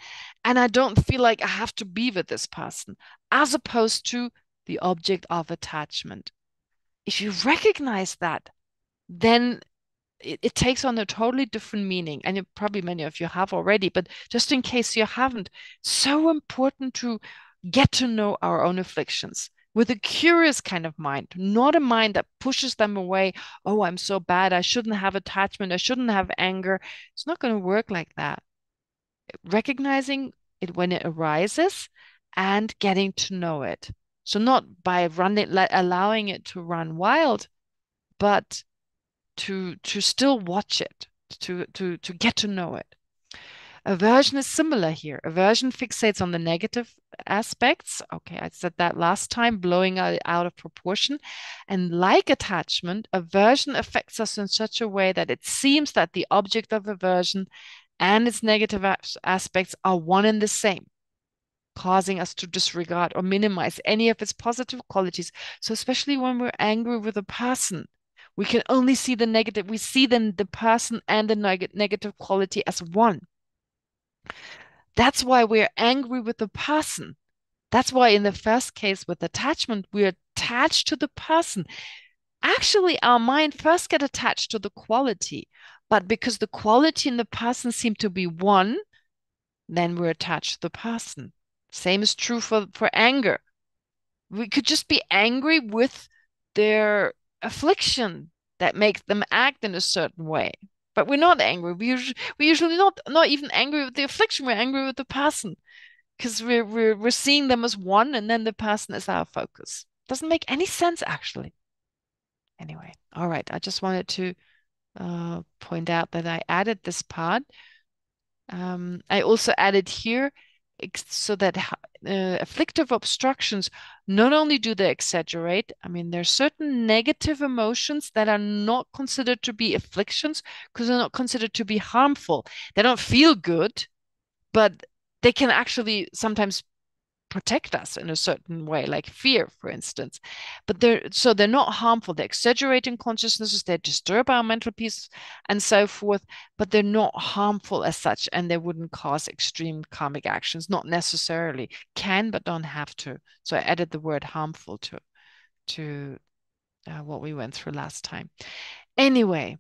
and I don't feel like I have to be with this person, as opposed to the object of attachment. If you recognize that, then it takes on a totally different meaning. And probably many of you have already, but just in case you haven't, so important to get to know our own afflictions with a curious kind of mind, not a mind that pushes them away. Oh, I'm so bad. I shouldn't have attachment. I shouldn't have anger. It's not going to work like that. Recognizing it when it arises and getting to know it. So not by allowing it to run wild, but to still watch it, to get to know it. Aversion is similar here. Aversion fixates on the negative aspects. Okay, I said that last time, blowing out of proportion. And like attachment, aversion affects us in such a way that it seems that the object of aversion and its negative aspects are one and the same, causing us to disregard or minimize any of its positive qualities. So especially when we're angry with a person, We can only see the negative. We see then the person and the negative quality as one. That's why we're angry with the person. That's why in the first case with attachment, we're attached to the person. Actually, our mind first get attached to the quality, but because the quality and the person seem to be one, then we're attached to the person. Same is true for anger. We could just be angry with their affliction that makes them act in a certain way. But we're not angry. We usually not even angry with the affliction. We're angry with the person because we're seeing them as one, and then the person is our focus. Doesn't make any sense, actually. Anyway, all right. I just wanted to point out that I added this part. I also added here so that afflictive obstructions, not only do they exaggerate, I mean, there's certain negative emotions that are not considered to be afflictions because they're not considered to be harmful. They don't feel good, but they can actually sometimes protect us in a certain way, like fear, for instance. But they're not harmful. They're exaggerating consciousnesses, they disturb our mental peace and so forth, but they're not harmful as such, and they wouldn't cause extreme karmic actions, not necessarily. Can, but don't have to. So I added the word harmful to what we went through last time. Anyway,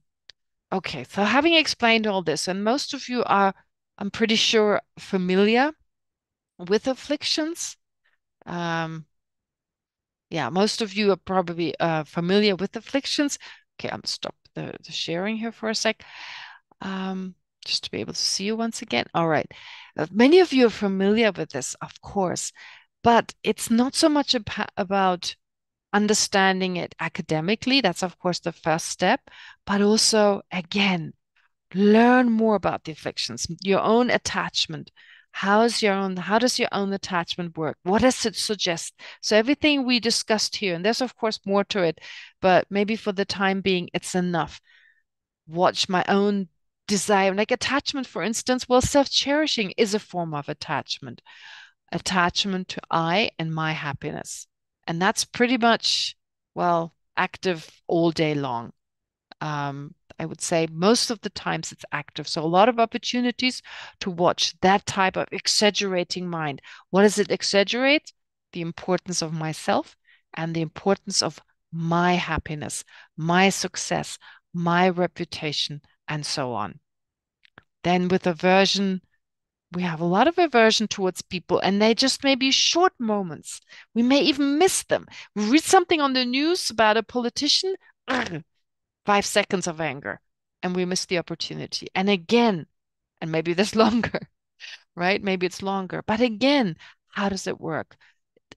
okay, so having explained all this, and most of you are, I'm pretty sure, familiar with afflictions. Yeah, most of you are probably familiar with afflictions. Okay, I'm stop the sharing here for a sec. Just to be able to see you once again. All right. Many of you are familiar with this, of course, but it's not so much about understanding it academically. That's, of course, the first step, but also, again, learn more about the afflictions, your own attachment. How does your own attachment work? What does it suggest? So everything we discussed here, and there's of course more to it, but maybe for the time being, it's enough. Watch my own desire, like attachment, for instance. Well, self-cherishing is a form of attachment. Attachment to I and my happiness. And that's pretty much, well, active all day long. I would say most of the times it's active. So a lot of opportunities to watch that type of exaggerating mind. What does it exaggerate? The importance of myself and the importance of my happiness, my success, my reputation, and so on. Then with aversion, we have a lot of aversion towards people, and they just may be short moments. We may even miss them. We read something on the news about a politician, 5 seconds of anger, and we miss the opportunity. And again, and maybe this longer, right? Maybe it's longer. But again, how does it work?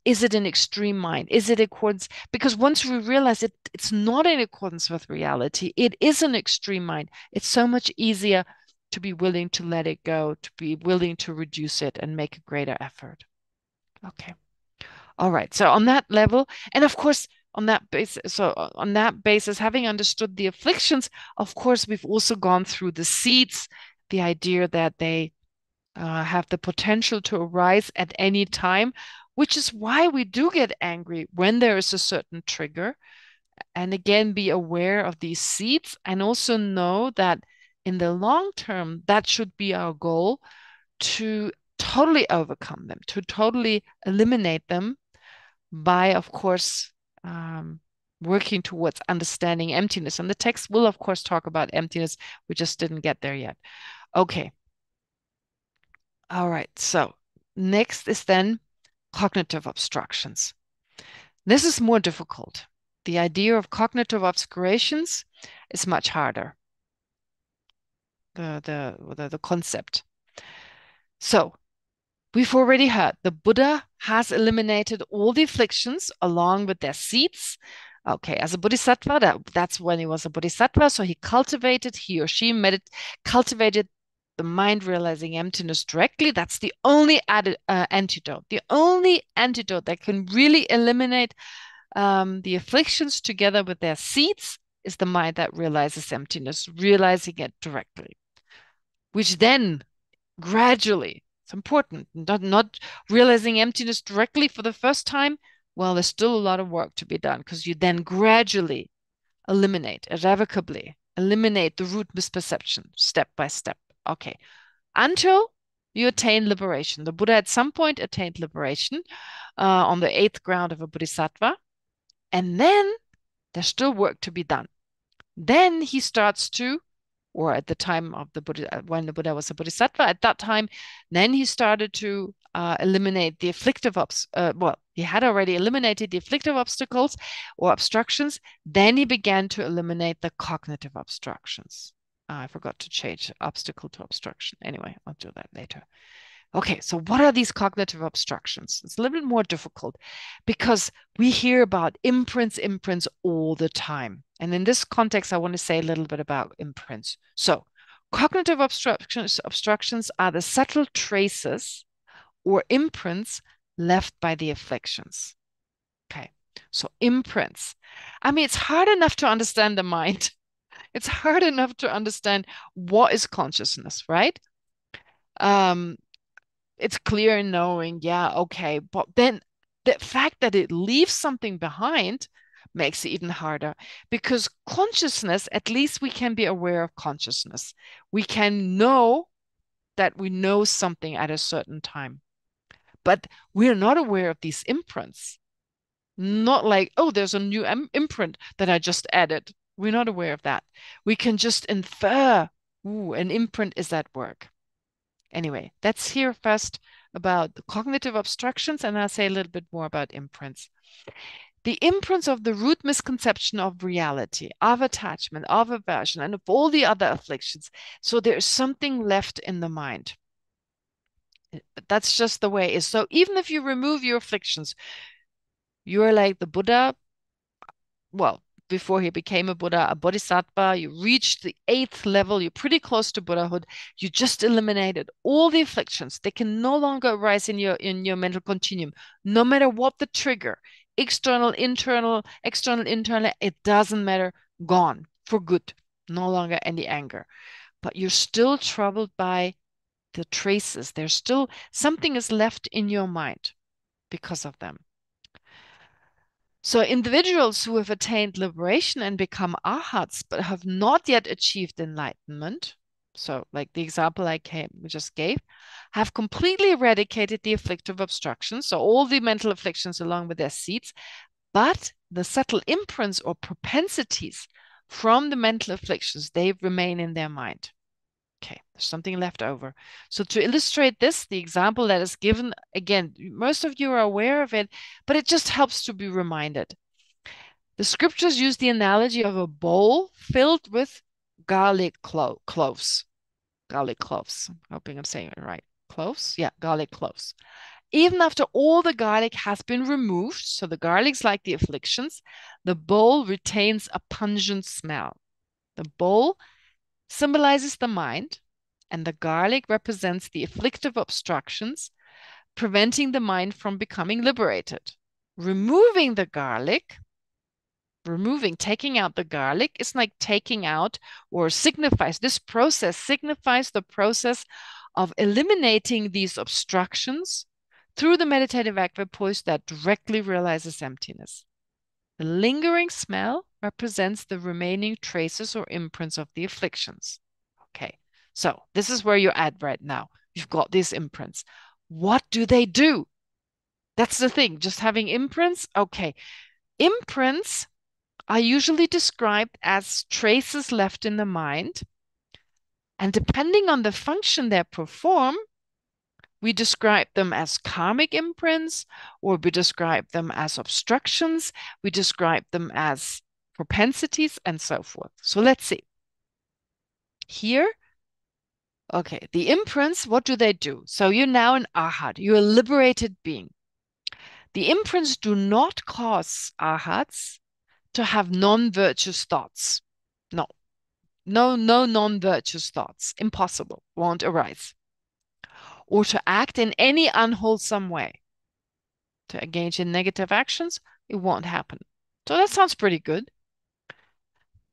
Is it an extreme mind? Is it accordance? Because once we realize it's not in accordance with reality, it is an extreme mind. It's so much easier to be willing to let it go, to be willing to reduce it and make a greater effort. Okay. All right. So on that level, and of course, on that basis, having understood the afflictions, of course, we've also gone through the seeds, the idea that they have the potential to arise at any time, which is why we do get angry when there is a certain trigger. And again, be aware of these seeds and also know that in the long term, that should be our goal, to totally overcome them, to totally eliminate them by, of course, working towards understanding emptiness. And the text will, of course, talk about emptiness. We just didn't get there yet. Okay. All right. So next is then cognitive obstructions. This is more difficult. The idea of cognitive obscurations is much harder. The concept. So we've already heard the Buddha has eliminated all the afflictions along with their seeds. Okay, as a bodhisattva, that's when he was a bodhisattva. So he or she cultivated the mind realizing emptiness directly. That's the only antidote. The only antidote that can really eliminate the afflictions together with their seeds is the mind that realizes emptiness, realizing it directly, which then gradually, it's important, not realizing emptiness directly for the first time. Well, there's still a lot of work to be done because you then gradually eliminate, irrevocably, eliminate the root misperception step by step. Okay, until you attain liberation. The Buddha at some point attained liberation on the 8th ground of a bodhisattva, and then there's still work to be done. Then he starts to, or at the time of the Buddha, when the Buddha was a bodhisattva, at that time, then he started to eliminate the afflictive well, he had already eliminated the afflictive obstacles or obstructions. Then he began to eliminate the cognitive obstructions. I forgot to change obstacle to obstruction. Anyway, I'll do that later. Okay, so what are these cognitive obstructions? It's a little bit more difficult because we hear about imprints all the time. And in this context, I want to say a little bit about imprints. So cognitive obstructions are the subtle traces or imprints left by the afflictions. Okay, so imprints. I mean, it's hard enough to understand the mind. It's hard enough to understand what is consciousness, right? It's clear in knowing, yeah, okay, but then the fact that it leaves something behind makes it even harder, because consciousness, at least we can be aware of consciousness. We can know that we know something at a certain time, but we're not aware of these imprints. Not like, oh, there's a new imprint that I just added. We're not aware of that. We can just infer, ooh, an imprint is at work. Anyway, let's hear first about the cognitive obstructions, and I'll say a little bit more about imprints. The imprints of the root misconception of reality, of attachment, of aversion, and of all the other afflictions. So there's something left in the mind. That's just the way it is. So even if you remove your afflictions, you're like the Buddha, well, before he became a Buddha, a bodhisattva, you reached the 8th level, you're pretty close to Buddhahood, you just eliminated all the afflictions. They can no longer arise in your mental continuum, no matter what the trigger, external, internal, it doesn't matter, gone for good, no longer any anger. But you're still troubled by the traces. There's still something is left in your mind because of them. So individuals who have attained liberation and become arhats but have not yet achieved enlightenment, so like the example we just gave, have completely eradicated the afflictive obstructions, so all the mental afflictions along with their seeds, but the subtle imprints or propensities from the mental afflictions, they remain in their mind. Okay, there's something left over. So to illustrate this, the example that is given, again, most of you are aware of it, but it just helps to be reminded. The scriptures use the analogy of a bowl filled with garlic cloves. Garlic cloves. I'm hoping I'm saying it right. Cloves? Yeah, garlic cloves. Even after all the garlic has been removed, so the garlic's like the afflictions, the bowl retains a pungent smell. The bowl symbolizes the mind, and the garlic represents the afflictive obstructions, preventing the mind from becoming liberated. Removing the garlic, taking out the garlic is like taking out, or signifies, this process signifies the process of eliminating these obstructions through the meditative equipoise that directly realizes emptiness. The lingering smell represents the remaining traces or imprints of the afflictions. Okay, so this is where you're at right now. You've got these imprints. What do they do? That's the thing, just having imprints. Okay, imprints are usually described as traces left in the mind. And depending on the function they perform, we describe them as karmic imprints, or we describe them as obstructions, we describe them as propensities, and so forth. So let's see. Here, okay, the imprints, what do they do? So you're now an arhat, you're a liberated being. The imprints do not cause arhats to have non-virtuous thoughts. No non-virtuous thoughts. Impossible, won't arise. Or to act in any unwholesome way. To engage in negative actions, it won't happen. So that sounds pretty good.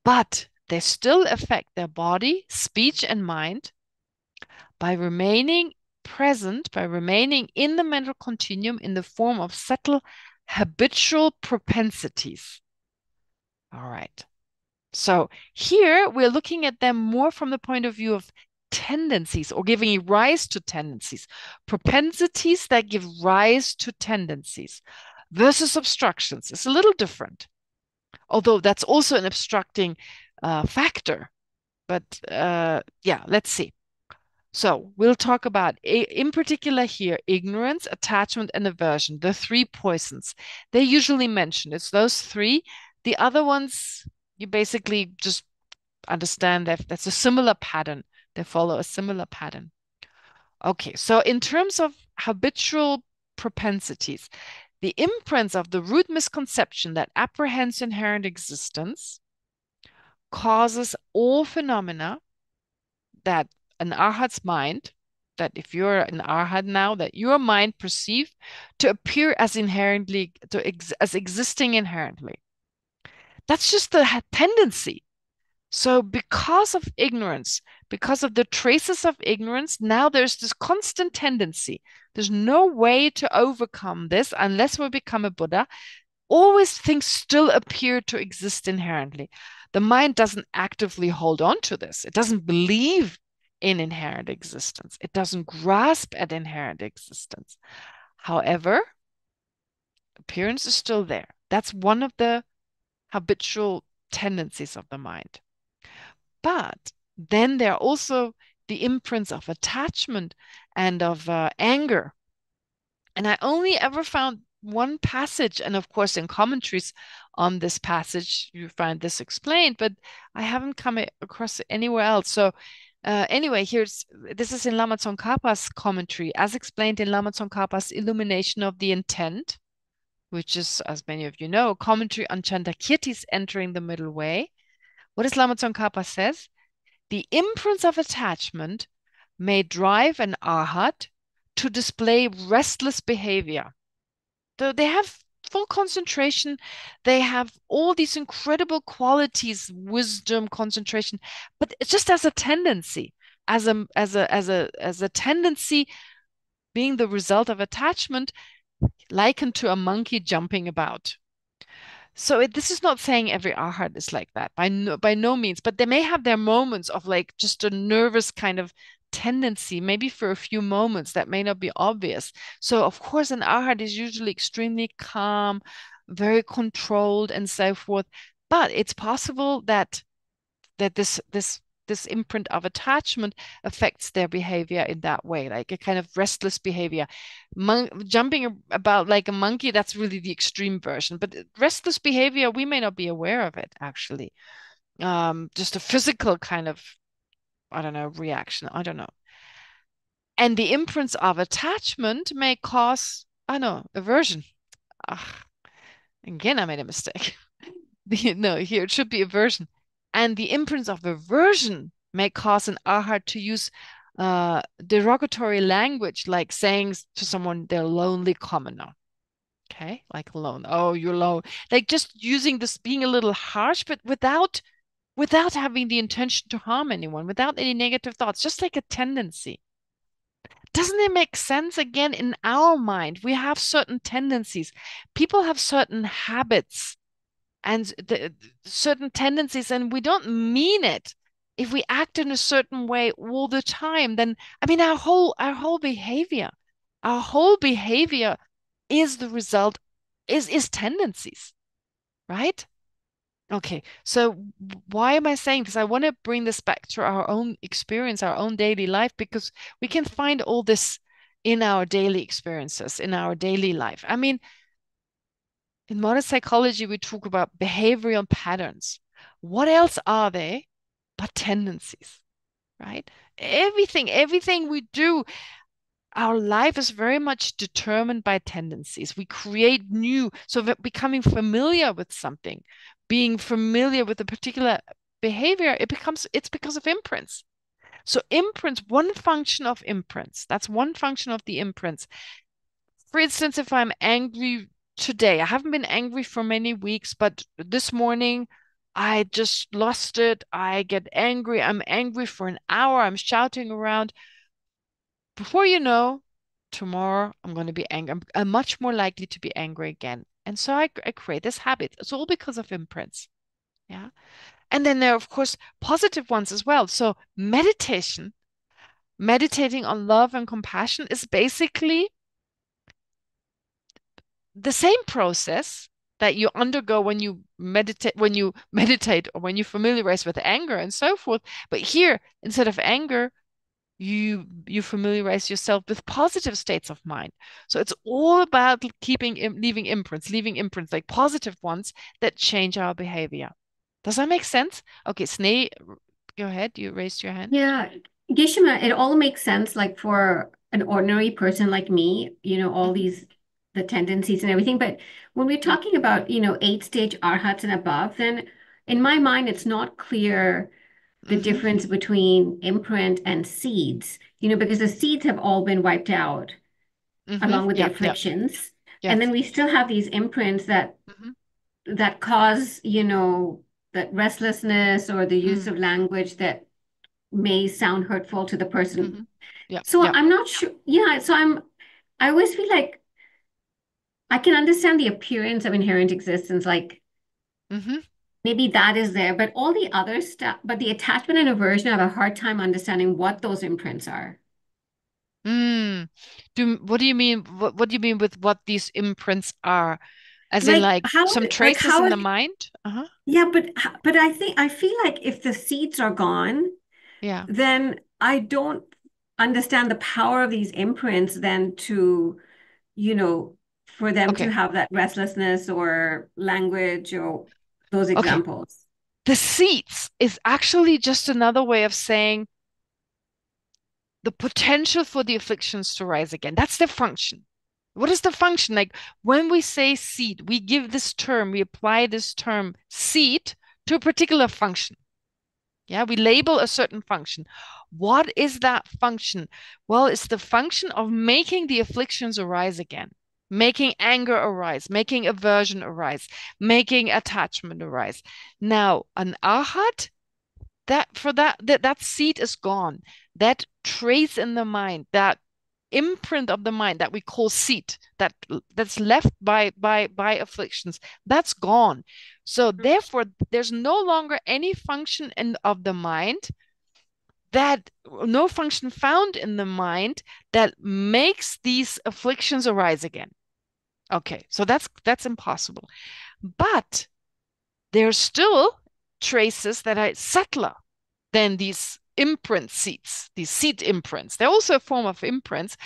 But they still affect their body, speech, and mind by remaining present, by remaining in the mental continuum in the form of subtle habitual propensities. All right. So here we're looking at them more from the point of view of tendencies or giving rise to tendencies, propensities that give rise to tendencies versus obstructions. It's a little different, although that's also an obstructing factor. But yeah, let's see. So we'll talk about, in particular here, ignorance, attachment, and aversion, the three poisons. They're usually mentioned. It's those three. The other ones, you basically just understand that that's a similar pattern. They follow a similar pattern. Okay, so in terms of habitual propensities, the imprints of the root misconception that apprehends inherent existence causes all phenomena that an arhat's mind, that if you're an arhat now, that your mind perceive to appear as inherently, as existing inherently. That's just the tendency. So because of ignorance, because of the traces of ignorance, now there's this constant tendency. There's no way to overcome this unless we become a Buddha. Always things still appear to exist inherently. The mind doesn't actively hold on to this. It doesn't believe in inherent existence. It doesn't grasp at inherent existence. However, appearance is still there. That's one of the habitual tendencies of the mind. But then there are also the imprints of attachment and of anger. And I only ever found one passage, and of course in commentaries on this passage you find this explained, but I haven't come across it anywhere else. So anyway, this is in Lama Tsongkhapa's commentary, as explained in Lama Tsongkhapa's Illumination of the Intent, which is, as many of you know, a commentary on Chandakirti's entering the middle way. What does Lama Tsongkhapa says? The imprints of attachment may drive an arhat to display restless behavior. So they have full concentration. They have all these incredible qualities, wisdom, concentration, but it's just as a tendency, as a tendency being the result of attachment, likened to a monkey jumping about. So this is not saying every arhat is like that, by no means, but they may have their moments of like just a nervous kind of tendency, maybe for a few moments that may not be obvious. So of course, an arhat is usually extremely calm, very controlled, and so forth. But it's possible that this imprint of attachment affects their behavior in that way, like a kind of restless behavior. Jumping about like a monkey, that's really the extreme version. But restless behavior, we may not be aware of it, actually. Just a physical kind of, I don't know, reaction. I don't know. And the imprints of attachment may cause, I don't know, aversion. Again, I made a mistake. No, here it should be aversion. And the imprints of aversion may cause an arhat to use derogatory language, like saying to someone they're lonely commoner. Okay, like alone. Oh, you're alone. Like just using this, being a little harsh, but without having the intention to harm anyone, without any negative thoughts, just like a tendency. Doesn't it make sense? Again, in our mind, we have certain tendencies. People have certain habits and certain tendencies, and we don't mean it. If we act in a certain way all the time, then I mean our whole behavior is the result, is tendencies, right? Okay, so why am I saying this? I want to bring this back to our own experience, our own daily life, because we can find all this in our daily experiences, in our daily life. I mean, in modern psychology, we talk about behavioral patterns. What else are they but tendencies, right? Everything we do, our life is very much determined by tendencies. We create new, so that becoming familiar with something, being familiar with a particular behavior, it's because of imprints. So imprints, one function of imprints, that's one function of the imprints. For instance, if I'm angry today, I haven't been angry for many weeks, but this morning I just lost it. I get angry. I'm angry for an hour. I'm shouting around. Before you know, tomorrow I'm going to be angry. I'm much more likely to be angry again. And so I create this habit. It's all because of imprints. Yeah. And then there are, of course, positive ones as well. So meditating on love and compassion is basically the same process that you undergo when you meditate, or when you familiarize with anger and so forth. But here, instead of anger, you familiarize yourself with positive states of mind. So it's all about leaving imprints, like positive ones that change our behavior. Does that make sense? Okay, Sneh, go ahead. You raised your hand. Yeah, Geshe, it all makes sense, like for an ordinary person like me, all these the tendencies and everything. But when we're talking about, 8-stage arhats and above, then in my mind, it's not clear the difference between imprint and seeds, because the seeds have all been wiped out along with the afflictions. Yes. And then we still have these imprints that cause, that restlessness or the use of language that may sound hurtful to the person. So I'm not sure. Yeah. So I always feel like I can understand the appearance of inherent existence, like maybe that is there, but all the other stuff, but the attachment and aversion, I have a hard time understanding what those imprints are. What do you mean? What do you mean with what these imprints are? As like in, like how, some traces like how in the mind? Yeah, but I feel like if the seeds are gone, then I don't understand the power of these imprints then to, for them to have that restlessness or language or those examples. The seeds is actually just another way of saying the potential for the afflictions to rise again. That's their function. What is the function? Like when we say seed, we give this term, we apply this term seed to a particular function. Yeah, we label a certain function. What is that function? Well, it's the function of making the afflictions arise again, making anger arise, making aversion arise, making attachment arise. Now, an arhat, that seed is gone. That trace in the mind, that imprint of the mind that we call seed, that's left by afflictions, that's gone. So therefore, there's no longer any function of the mind, no function found in the mind that makes these afflictions arise again. Okay, so that's impossible. But there's still traces that are subtler than these imprint seeds, these seed imprints. They're also a form of imprints,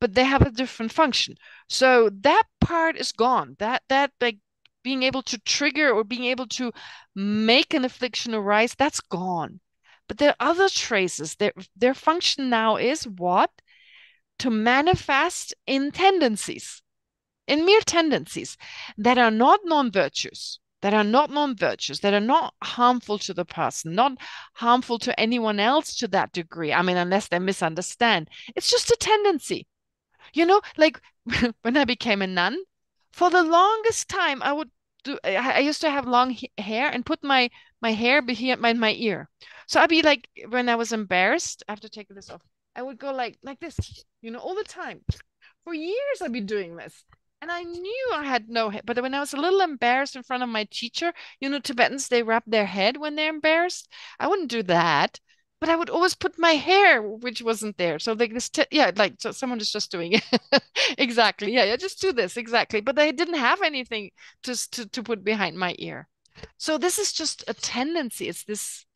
but they have a different function. So that part is gone. That like being able to trigger or being able to make an affliction arise, that's gone. But there are other traces. Their function now is what? To manifest in tendencies, in mere tendencies that are not non-virtues, that are not harmful to the person, not harmful to anyone else to that degree. I mean, unless they misunderstand. It's just a tendency. Like when I became a nun, for the longest time, I used to have long hair and put my hair behind my ear. So I'd be like, when I was embarrassed, I have to take this off. I would go like this, all the time. For years, I'd be doing this. And I knew I had no hair. But when I was a little embarrassed in front of my teacher, Tibetans, they wrap their head when they're embarrassed. I wouldn't do that. But I would always put my hair, which wasn't there. So like this, so someone is just doing it. Exactly. Yeah, just do this. Exactly. But they didn't have anything to put behind my ear. So this is just a tendency. It's this,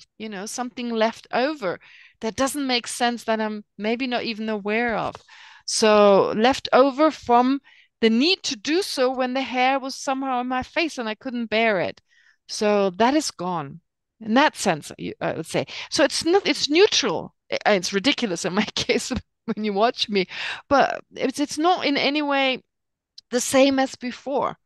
something left over that doesn't make sense, that I'm maybe not even aware of. So left over from the need to do so when the hair was somehow on my face and I couldn't bear it. So that is gone. In that sense, I would say. So it's neutral. It's ridiculous in my case when you watch me, but it's not in any way the same as before,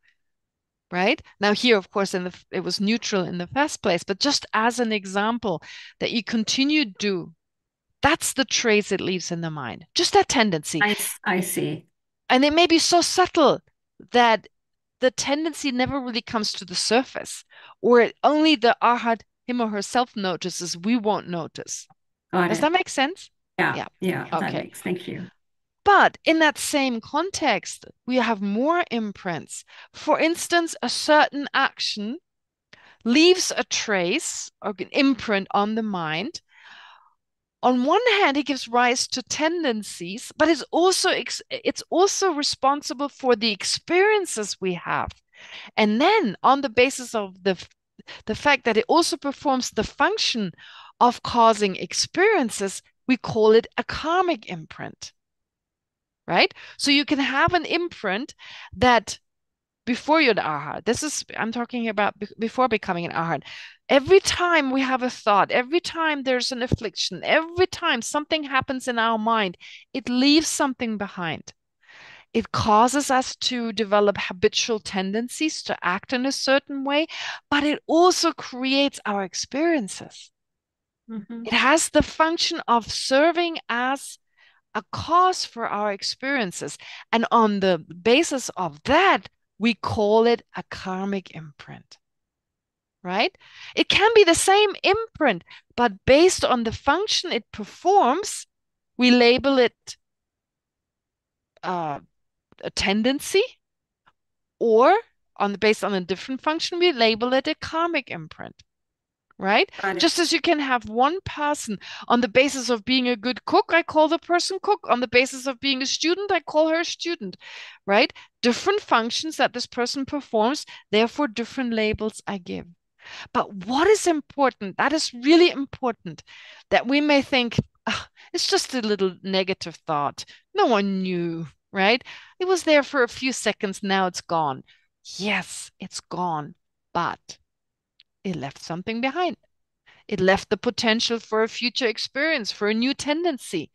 right? Now here, of course, it was neutral in the first place, but just as an example that you continue to do, that's the trace it leaves in the mind. Just that tendency. I see. And it may be so subtle that the tendency never really comes to the surface, or only the arhat, him or herself, notices, we won't notice. Does that make sense? Yeah. That makes, thank you. But in that same context, we have more imprints. For instance, a certain action leaves a trace or an imprint on the mind. On one hand, it gives rise to tendencies, but it's also responsible for the experiences we have. And then on the basis of the fact that it also performs the function of causing experiences, we call it a karmic imprint, right? So you can have an imprint that before you're an arhat, I'm talking about before becoming an arhat. Every time we have a thought, every time there's an affliction, every time something happens in our mind, it leaves something behind. It causes us to develop habitual tendencies to act in a certain way, but it also creates our experiences. Mm-hmm. It has the function of serving as a cause for our experiences. And on the basis of that, we call it a karmic imprint, right? It can be the same imprint, but based on the function it performs, we label it a tendency, or based on a different function, we label it a karmic imprint, right? Just as you can have one person on the basis of being a good cook, I call the person cook. On the basis of being a student, I call her a student, right? Different functions that this person performs, therefore different labels I give. But what is important, that is really important, that we may think, oh, it's just a little negative thought. No one knew, right? It was there for a few seconds, now it's gone. Yes, it's gone, but it left something behind. It left the potential for a future experience, for a new tendency.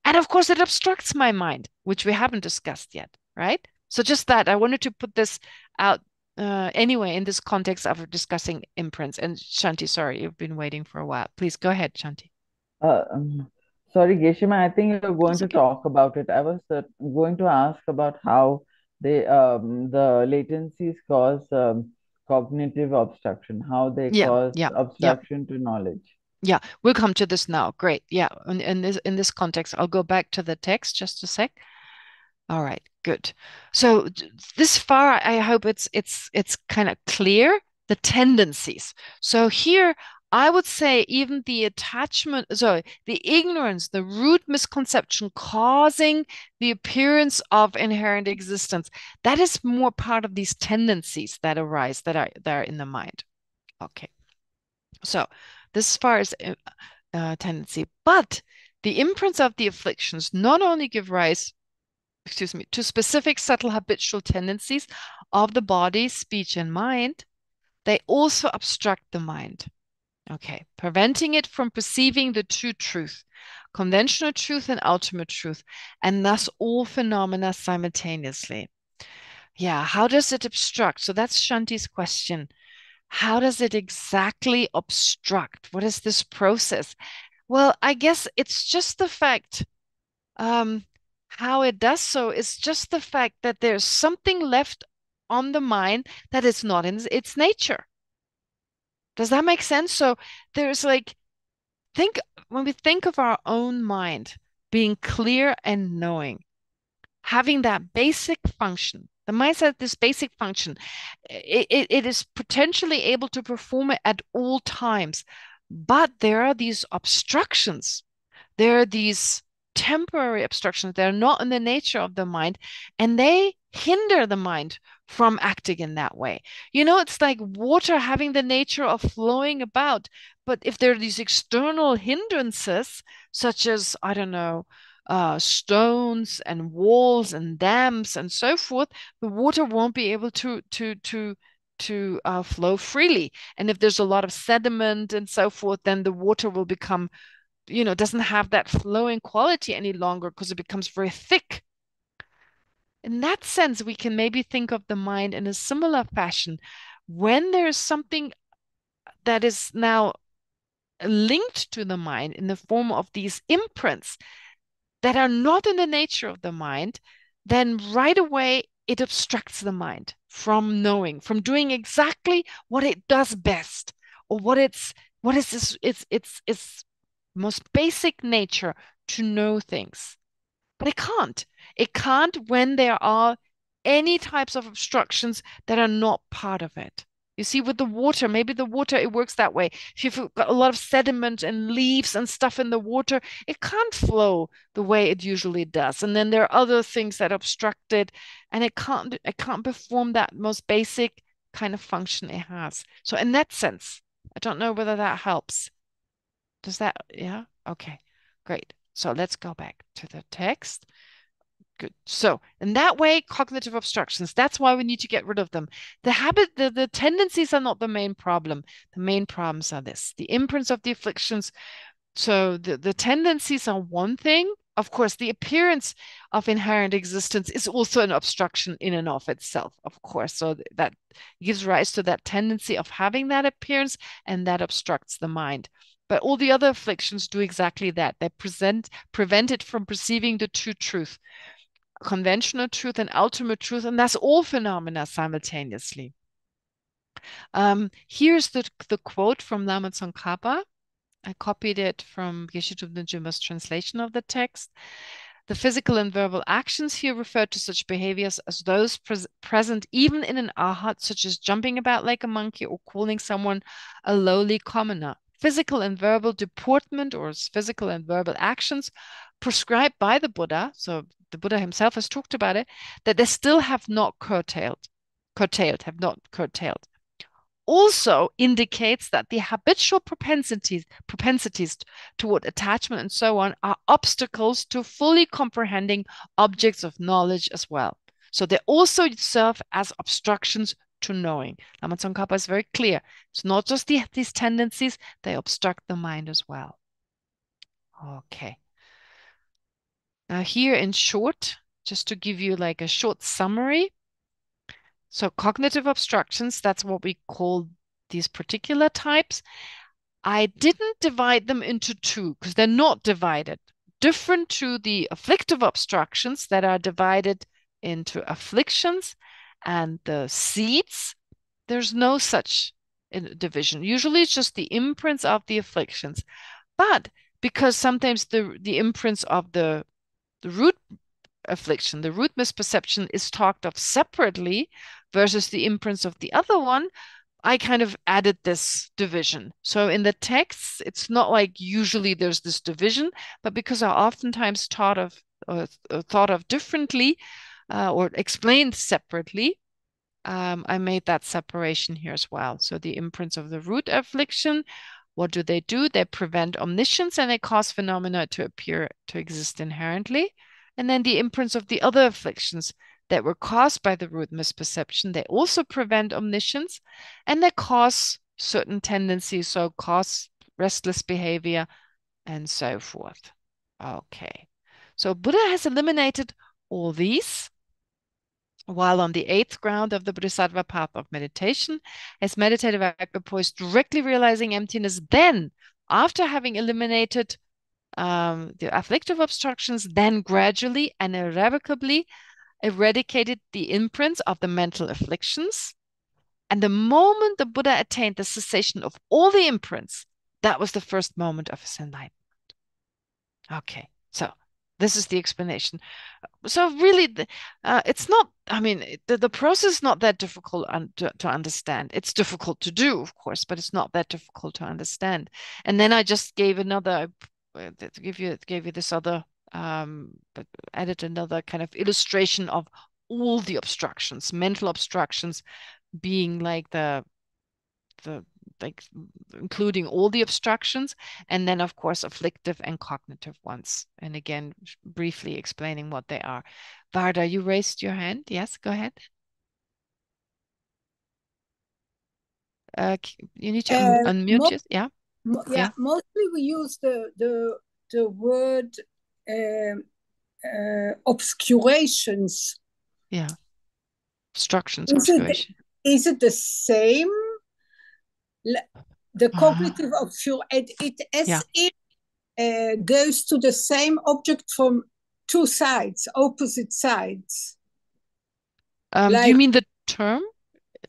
And of course, it obstructs my mind, which we haven't discussed yet, right? So just that, I wanted to put this out anyway in this context of discussing imprints. And Shanti, sorry, you've been waiting for a while. Please go ahead, Shanti. Sorry, Geshe, I think you're going to talk about it. I was going to ask about how the latencies cause cognitive obstruction, how they cause obstruction to knowledge. Yeah, we'll come to this now. Great. Yeah, in this context, I'll go back to the text just a sec. All right, good. So this far, I hope it's kind of clear, the tendencies. So here, I would say even the attachment, sorry, the ignorance, the root misconception causing the appearance of inherent existence, that is more part of these tendencies that arise, that are in the mind. Okay. So this far is tendency, but the imprints of the afflictions not only give rise, to specific subtle habitual tendencies of the body, speech, and mind, they also obstruct the mind. Okay, preventing it from perceiving the true truth, conventional truth and ultimate truth, and thus all phenomena simultaneously. Yeah, how does it obstruct? So that's Shanti's question. How does it exactly obstruct? What is this process? Well, I guess it's just the fact, how it does so is just the fact that there's something left on the mind that is not in its nature. Does that make sense? So there's like, when we think of our own mind being clear and knowing, having that basic function, the mind has this basic function, it is potentially able to perform it at all times, but there are these obstructions. There are these temporary obstructions that are not in the nature of the mind, and they hinder the mind from acting in that way. You know, it's like water having the nature of flowing about, but if there are these external hindrances, such as, I don't know, stones and walls and dams and so forth, the water won't be able to flow freely. And if there's a lot of sediment and so forth, then the water will become, doesn't have that flowing quality any longer because it becomes very thick. In that sense, we can maybe think of the mind in a similar fashion. When there's something that is now linked to the mind in the form of these imprints that are not in the nature of the mind, then right away it obstructs the mind from knowing, from doing exactly what it does best, or what is its most basic nature, to know things. But it can't. It can't when there are any types of obstructions that are not part of it. You see, with the water, maybe the water, it works that way. If you've got a lot of sediment and leaves and stuff in the water, it can't flow the way it usually does. And then there are other things that obstruct it, and it can't perform that most basic kind of function it has. So in that sense, I don't know whether that helps. Does that, yeah? Okay, great. So let's go back to the text. Good. So in that way, cognitive obstructions, that's why we need to get rid of them. The tendencies are not the main problem. The main problems are this, the imprints of the afflictions. So the tendencies are one thing. Of course, the appearance of inherent existence is also an obstruction in and of itself, of course. So that gives rise to that tendency of having that appearance, and that obstructs the mind. But all the other afflictions do exactly that. They prevent it from perceiving the true truth, conventional truth and ultimate truth, and that's all phenomena simultaneously. Here's the quote from Lama Tsongkhapa. I copied it from Geshe Trungpa's translation of the text. The physical and verbal actions here refer to such behaviors as those present even in an arhat, such as jumping about like a monkey or calling someone a lowly commoner. Physical and verbal deportment, or physical and verbal actions prescribed by the Buddha, so the Buddha himself has talked about it, that they still have not curtailed, also indicates that the habitual propensities toward attachment and so on are obstacles to fully comprehending objects of knowledge as well. So they also serve as obstructions to knowing. Lama Tsongkhapa is very clear. It's not just these tendencies, they obstruct the mind as well. Okay. Now here in short, just to give you like a short summary. So cognitive obstructions, that's what we call these particular types. I didn't divide them into two because they're not divided. Different to the afflictive obstructions that are divided into afflictions and the seeds, there's no such division. Usually it's just the imprints of the afflictions. But because sometimes the imprints of the root affliction, the root misperception, is talked of separately versus the imprints of the other one, I kind of added this division. So in the texts, it's not like usually there's this division, but because are oftentimes thought of differently or explained separately, I made that separation here as well. So the imprints of the root affliction, what do? They prevent omniscience and they cause phenomena to appear to exist inherently. And then the imprints of the other afflictions that were caused by the root misperception, they also prevent omniscience and they cause certain tendencies, so cause restless behavior and so forth. Okay, so Buddha has eliminated all these, while on the 8th ground of the Bodhisattva path of meditation, as meditative equipoise directly realizing emptiness, then after having eliminated the afflictive obstructions, then gradually and irrevocably eradicated the imprints of the mental afflictions. And the moment the Buddha attained the cessation of all the imprints, that was the first moment of his enlightenment. Okay, so this is the explanation. So really, it's not, I mean, the process is not that difficult to understand. It's difficult to do, of course, but it's not that difficult to understand. And then I just gave another, gave you this other, but added another kind of illustration of all the obstructions, mental obstructions being like like including all the obstructions, and then of course afflictive and cognitive ones. And again, briefly explaining what they are. Varda, you raised your hand. Yes, go ahead. You need to unmute yourself. Yeah. Yeah, mostly we use the word obscurations. Yeah, obstructions, obscuration. Is it the same? The cognitive it goes to the same object from two sides, opposite sides. Do you mean the term?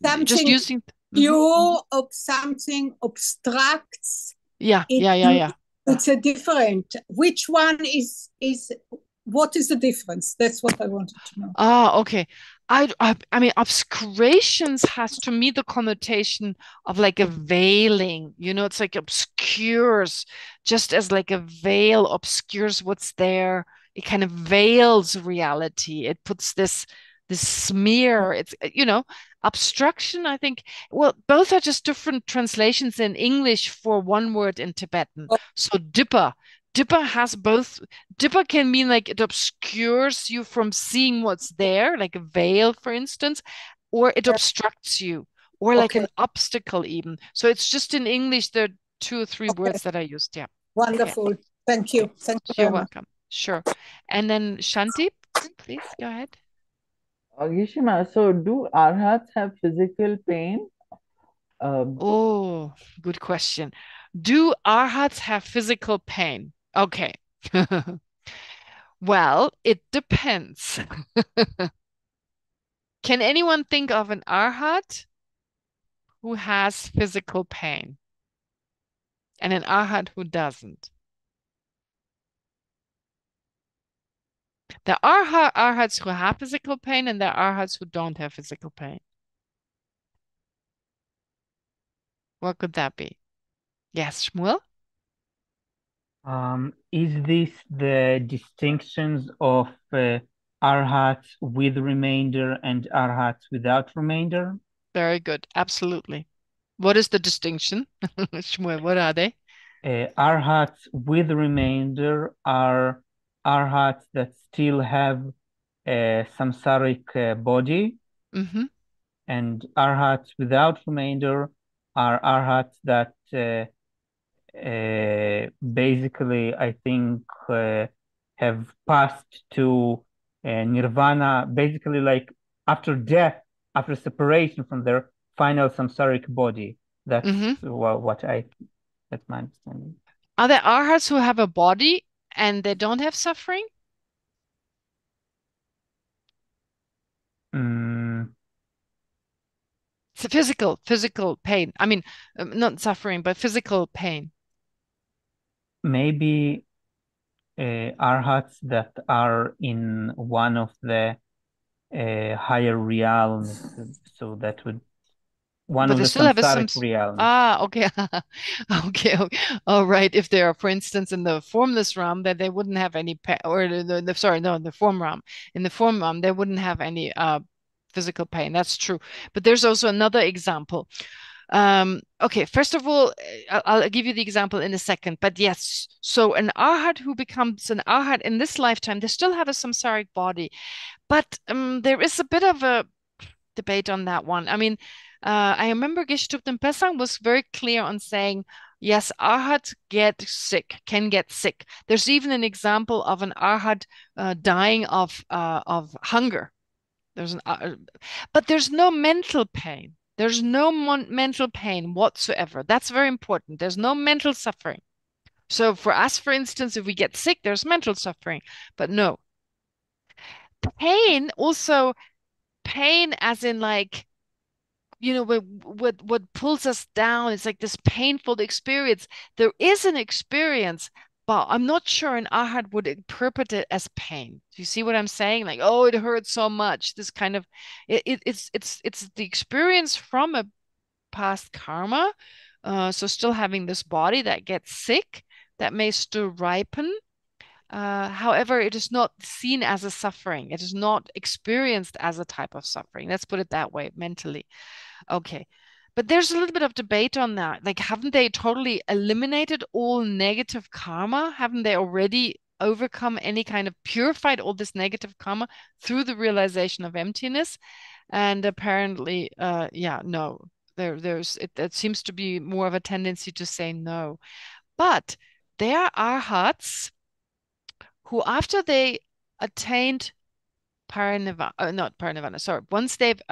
Something just using pure of something obstructs. Yeah. It's a different. Which one is what is the difference? That's what I wanted to know. Okay. I mean, obscurations has to me the connotation of like a veiling, it's like obscures, just as like a veil obscures what's there. It kind of veils reality. It puts this smear. It's, obstruction, I think. Well, both are just different translations in English for one word in Tibetan. So Dippa has both. Dippa can mean like it obscures you from seeing what's there, like a veil, for instance, or it obstructs you, or like an obstacle even. So it's just in English, there are 2 or 3 words that I used. Yeah. Wonderful. Okay. Thank you. Thank you You're very much. welcome. Sure. And then Shanti, please go ahead. Geshe-ma, so do arhats have physical pain? Oh, good question. Do arhats have physical pain? Okay. Well, it depends. Can anyone think of an arhat who has physical pain and an arhat who doesn't? There are arhats who have physical pain and there are arhats who don't have physical pain. What could that be? Yes, Shmuel? Is this the distinctions of arhats with remainder and arhats without remainder? Very good. Absolutely. What is the distinction? Shmuel, what are they? Arhats with remainder are arhats that still have a samsaric body, and arhats without remainder are arhats that basically, I think, have passed to nirvana, basically like after death, after separation from their final samsaric body. That's that's my understanding. Are there arhats who have a body and they don't have suffering? It's a physical pain. I mean, not suffering, but physical pain. Maybe arhats that are in one of the higher realms, so that would one of the samsaric realms. Okay. Okay. All right. If they are, for instance, in the formless realm, that they wouldn't have any or the form realm. In the form realm, they wouldn't have any physical pain. That's true. But there's also another example. Okay, first of all, I'll give you the example in a second. But yes, so an arhat who becomes an arhat in this lifetime, they still have a samsaric body. But there is a bit of a debate on that one. I mean, I remember Geshe Kelsang was very clear on saying, yes, arhat can get sick. There's even an example of an arhat dying of hunger. But there's no mental pain. There's no mental pain whatsoever. That's very important. There's no mental suffering. So for us, for instance, if we get sick, there's mental suffering, but no. Pain as in like, what pulls us down. It's like this painful experience. There is an experience, but I'm not sure an arhat would interpret it as pain. Do you see what I'm saying? Like, oh, it hurts so much. This kind of it's the experience from a past karma. So still having this body that gets sick, that may still ripen. However, it is not seen as a suffering. It is not experienced as a type of suffering. Let's put it that way, mentally. Okay. But there's a little bit of debate on that. Like, haven't they totally eliminated all negative karma? Haven't they already overcome any kind of purified all this negative karma through the realization of emptiness? And apparently, no. It seems to be more of a tendency to say no. But there are arhats who, after they attained parinirvana, not parinirvana, sorry, once they've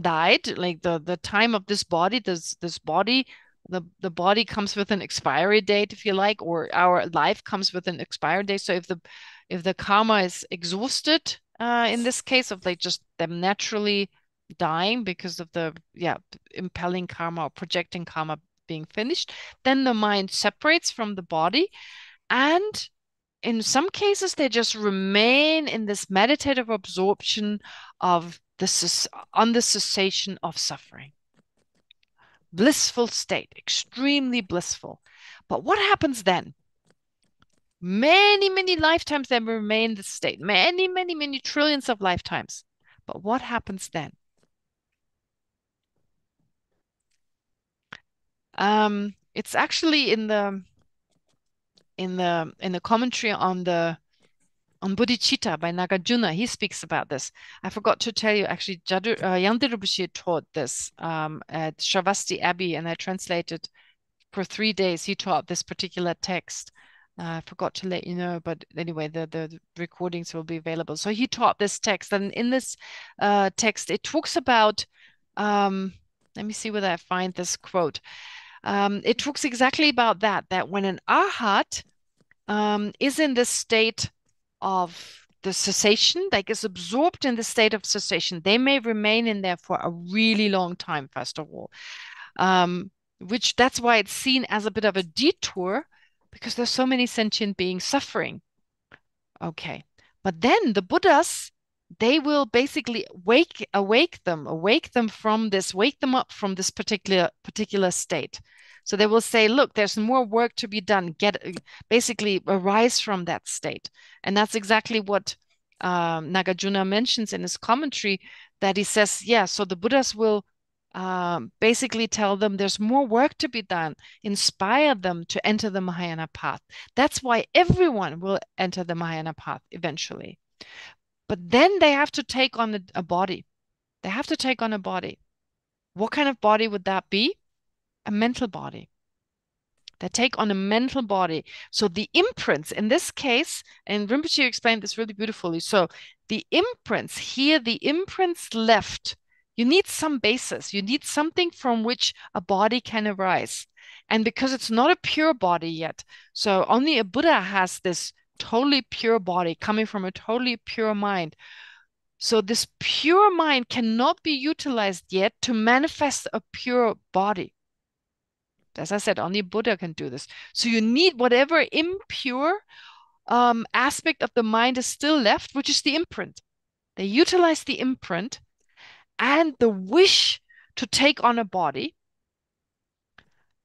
died, like the time of this body, this body, the body comes with an expiry date, if you like, or our life comes with an expiry date. So if the karma is exhausted, in this case of like just them naturally dying because of the impelling karma or projecting karma being finished, then the mind separates from the body, and in some cases, they just remain in this meditative absorption of on the cessation of suffering. Blissful state, extremely blissful. But what happens then? Many, many lifetimes they remain in this state. Many, many, many trillions of lifetimes. But what happens then? It's actually in the commentary on Bodhicitta by Nāgārjuna. He speaks about this. I forgot to tell you, actually, Yangde Rinpoche taught this at Sravasti Abbey, and I translated for 3 days. He taught this particular text. I forgot to let you know, but anyway, the recordings will be available. So he taught this text, and in this text, it talks about, let me see whether I find this quote. It talks exactly about that when an arhat is in this state of the cessation, like is absorbed in the state of cessation, they may remain in there for a really long time, first of all. Which that's why it's seen as a bit of a detour, because there's so many sentient beings suffering. Okay. But then the Buddhas, they will basically wake them up from this particular state. So they will say, look, there's more work to be done. Basically arise from that state. And that's exactly what Nāgārjuna mentions in his commentary, that he says, yeah, so the Buddhas will basically tell them there's more work to be done, inspire them to enter the Mahayana path. That's why everyone will enter the Mahayana path eventually. But then they have to take on a body. They have to take on a body. What kind of body would that be? A mental body. They take on a mental body. So the imprints, in this case, and Rinpoche explained this really beautifully. So the imprints here, the imprints left, you need some basis. You need something from which a body can arise. And because it's not a pure body yet, so only a Buddha has this totally pure body coming from a totally pure mind. So this pure mind cannot be utilized yet to manifest a pure body. As I said, only Buddha can do this. So you need whatever impure aspect of the mind is still left, which is the imprint. They utilize the imprint and the wish to take on a body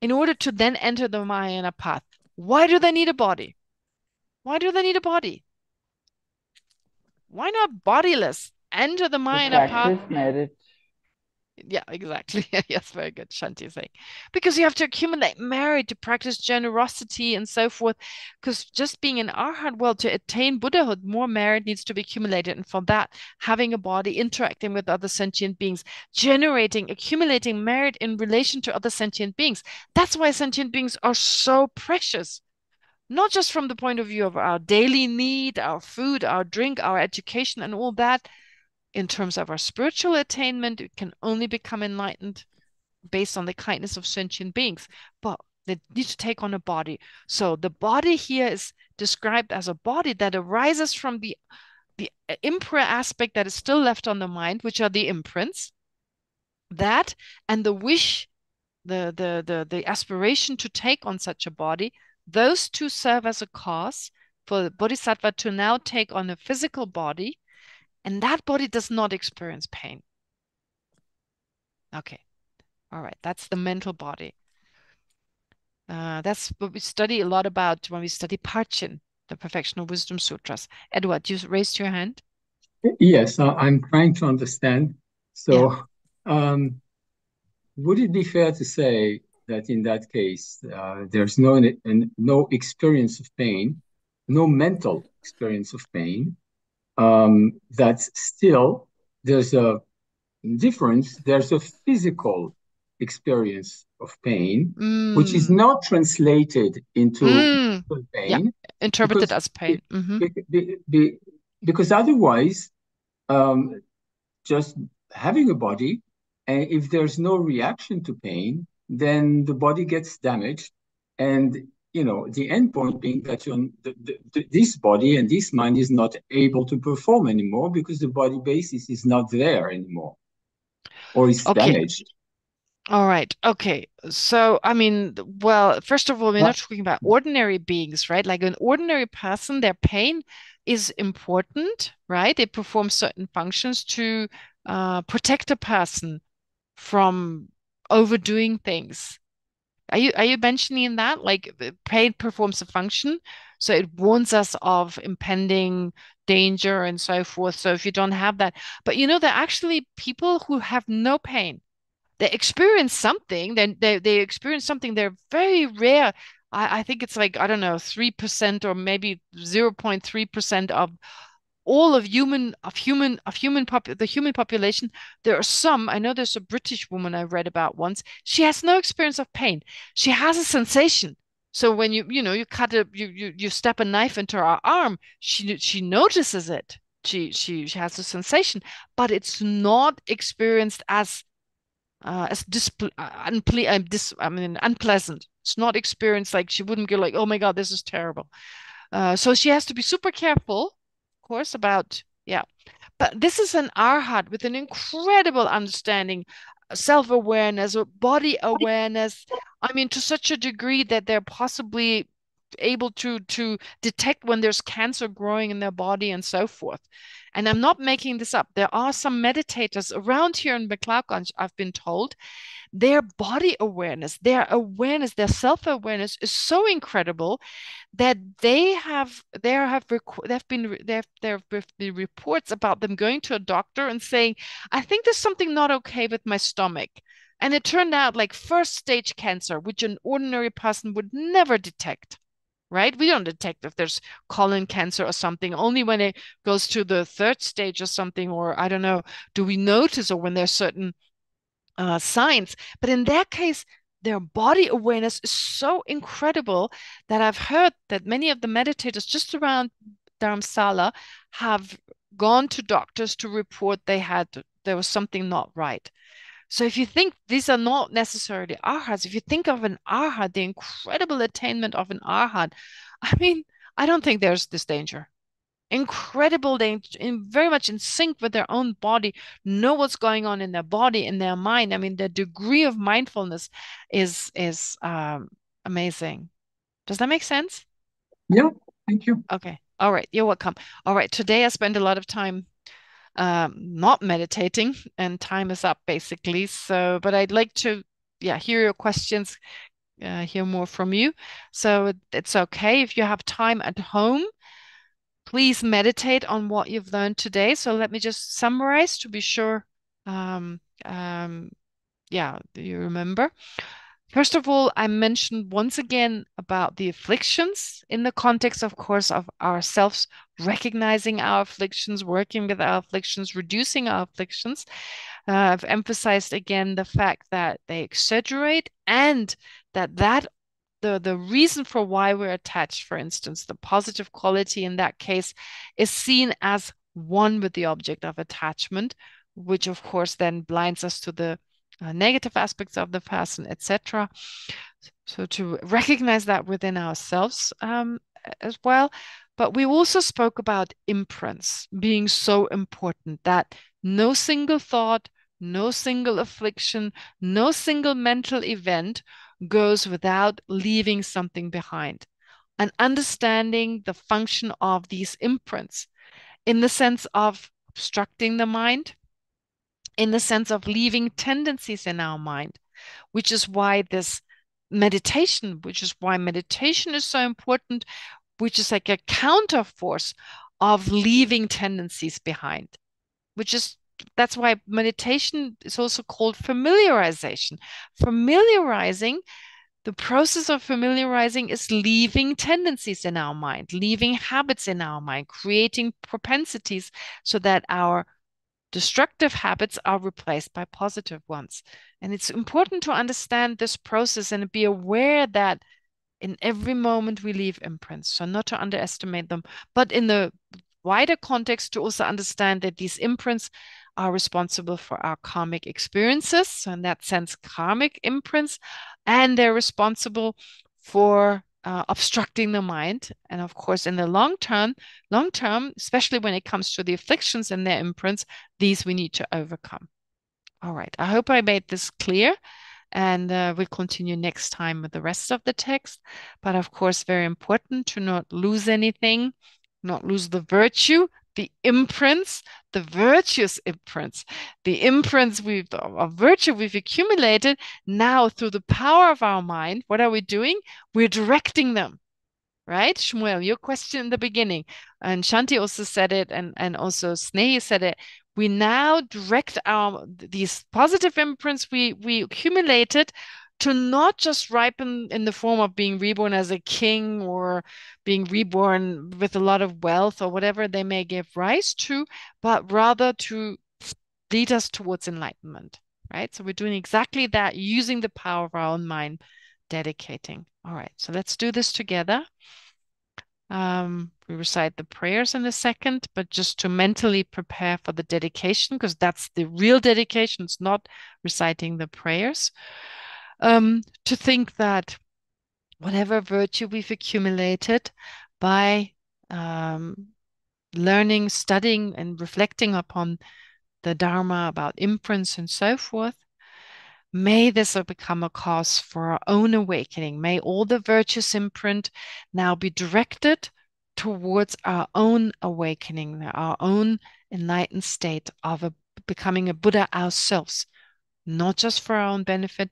in order to then enter the Mahayana path. Why do they need a body? Why do they need a body? Why not bodiless? Enter the Mahayana path. Merit. Yeah, exactly. Yes, very good, Shanti is saying. Because you have to accumulate merit to practice generosity and so forth. Because just being an arhat, well, to attain Buddhahood, more merit needs to be accumulated. And for that, having a body, interacting with other sentient beings, accumulating merit in relation to other sentient beings. That's why sentient beings are so precious. Not just from the point of view of our daily need, our food, our drink, our education, and all that. In terms of our spiritual attainment, it can only become enlightened based on the kindness of sentient beings. But they need to take on a body. So the body here is described as a body that arises from the impure aspect that is still left on the mind, which are the imprints. That and the wish, the aspiration to take on such a body, those two serve as a cause for the bodhisattva to now take on a physical body. And that body does not experience pain. Okay. All right. That's the mental body. That's what we study a lot about when we study Parchin, the Perfectional Wisdom Sutras. Edward, you raised your hand? Yes, I'm trying to understand. So would it be fair to say that in that case, there's no experience of pain, no mental experience of pain, that still there's a difference, there's a physical experience of pain, which is not translated into pain. Interpreted as pain. Because otherwise, just having a body, and if there's no reaction to pain, then the body gets damaged. And the end point being that this body and this mind is not able to perform anymore because the body basis is not there anymore, or is damaged. All right. Okay. So, I mean, well, first of all, we're not talking about ordinary beings, right? Like an ordinary person, their pain is important, right? They perform certain functions to protect a person from overdoing things. Are you mentioning that? Like pain performs a function, so it warns us of impending danger and so forth. So if you don't have that, but you know, there are actually people who have no pain. They experience something, then they experience something. They're very rare. I think it's like, I don't know, 3% or maybe 0.3% of all of the human population. There are some, I know there's a British woman I read about once. She has no experience of pain. She has a sensation. So when you cut you step a knife into her arm, she notices it. She has a sensation, but it's not experienced as unpleasant. It's not experienced, like she wouldn't go like, oh my God, this is terrible. So she has to be super careful, of course, about, yeah. But this is an arhat with an incredible understanding, self-awareness, or body awareness. I mean, to such a degree that they're possibly able to detect when there's cancer growing in their body and so forth. And I'm not making this up. There are some meditators around here in Beklaganj, I've been told, their body awareness, their self-awareness is so incredible that there have been reports about them going to a doctor and saying, I think there's something not okay with my stomach. And it turned out like first stage cancer, which an ordinary person would never detect. Right? We don't detect if there's colon cancer or something. Only when it goes to the third stage or something, or I don't know, do we notice, or when there's certain signs. But in that case, their body awareness is so incredible that I've heard that many of the meditators just around Dharamsala have gone to doctors to report there was something not right. So if you think these are not necessarily arhats, if you think of an arhat, the incredible attainment of an arhat, I mean, I don't think there's this danger. Incredible, they very much in sync with their own body, know what's going on in their body, in their mind. I mean, the degree of mindfulness is amazing. Does that make sense? Yeah, thank you. Okay. All right. You're welcome. All right. Today I spent a lot of time not meditating, and time is up basically. So, but I'd like to, yeah, hear your questions, hear more from you. So it's okay if you have time at home. Please meditate on what you've learned today. So let me just summarize to be sure. Yeah, you remember. First of all, I mentioned once again about the afflictions in the context, of course, of ourselves recognizing our afflictions, working with our afflictions, reducing our afflictions. I've emphasized again the fact that they exaggerate, and that the reason for why we're attached, for instance, the positive quality in that case, is seen as one with the object of attachment, which of course then blinds us to the negative aspects of the person, etc. So to recognize that within ourselves as well. But we also spoke about imprints being so important, that no single thought, no single affliction, no single mental event goes without leaving something behind. And understanding the function of these imprints in the sense of obstructing the mind, in the sense of leaving tendencies in our mind, which is why meditation is so important, which is like a counter force of leaving tendencies behind, that's why meditation is also called familiarization. The process of familiarizing is leaving tendencies in our mind, leaving habits in our mind, creating propensities so that our destructive habits are replaced by positive ones. And it's important to understand this process and be aware that in every moment we leave imprints, so not to underestimate them, but in the wider context to also understand that these imprints are responsible for our karmic experiences. So in that sense, karmic imprints, and they're responsible for obstructing the mind. And of course, in the long term, especially when it comes to the afflictions and their imprints, these we need to overcome. All right. I hope I made this clear. And we'll continue next time with the rest of the text. But of course, very important to not lose anything, not lose the virtue, the imprints, the virtuous imprints, the imprints of virtue we've accumulated. Now, through the power of our mind, what are we doing? We're directing them. Right, Shmuel, your question in the beginning, and Shanti also said it, and also Snehi said it. We now direct these positive imprints we accumulated to not just ripen in the form of being reborn as a king or being reborn with a lot of wealth or whatever they may give rise to, but rather to lead us towards enlightenment. Right, so we're doing exactly that, using the power of our own mind, dedicating. All right, so let's do this together. We recite the prayers in a second, but just to mentally prepare for the dedication, because that's the real dedication. It's not reciting the prayers. To think that whatever virtue we've accumulated by learning, studying, and reflecting upon the Dharma about imprints and so forth, may this become a cause for our own awakening. May all the virtuous imprint now be directed towards our own awakening, our own enlightened state of becoming a Buddha ourselves, not just for our own benefit,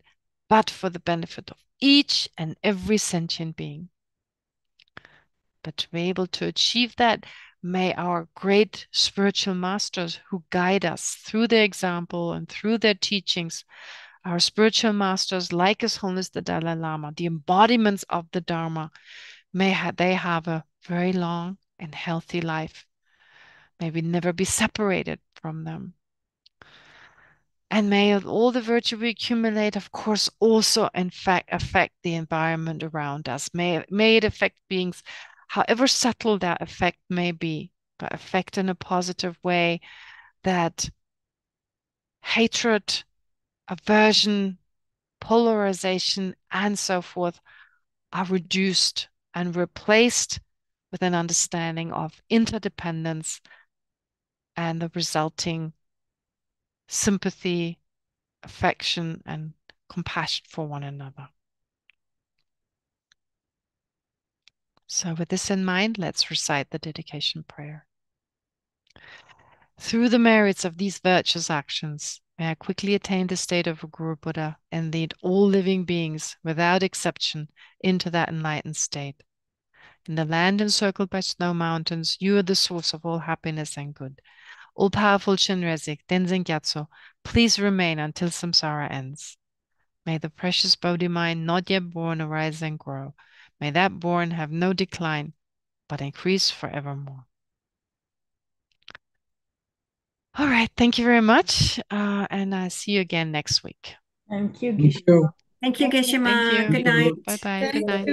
but for the benefit of each and every sentient being. But to be able to achieve that, may our great spiritual masters who guide us through their example and through their teachings, our spiritual masters like His Holiness the Dalai Lama, the embodiments of the Dharma, may they have a very long and healthy life. May we never be separated from them. And may all the virtue we accumulate, of course, also in fact affect the environment around us. May it affect beings, however subtle that effect may be, but affect in a positive way, that hatred, aversion, polarization, and so forth are reduced and replaced with an understanding of interdependence and the resulting sympathy, affection, and compassion for one another. So with this in mind, let's recite the dedication prayer. Through the merits of these virtuous actions, may I quickly attain the state of a Guru Buddha and lead all living beings, without exception, into that enlightened state. In the land encircled by snow mountains, you are the source of all happiness and good. All-powerful Shinrezik, Tenzin Gyatso, please remain until samsara ends. May the precious Bodhi mind not yet born arise and grow. May that born have no decline, but increase forevermore. All right, thank you very much, and I'll see you again next week. Thank you, Thank you. Thank you, Geshe-ma. Thank you. Good night. Bye-bye. Good night.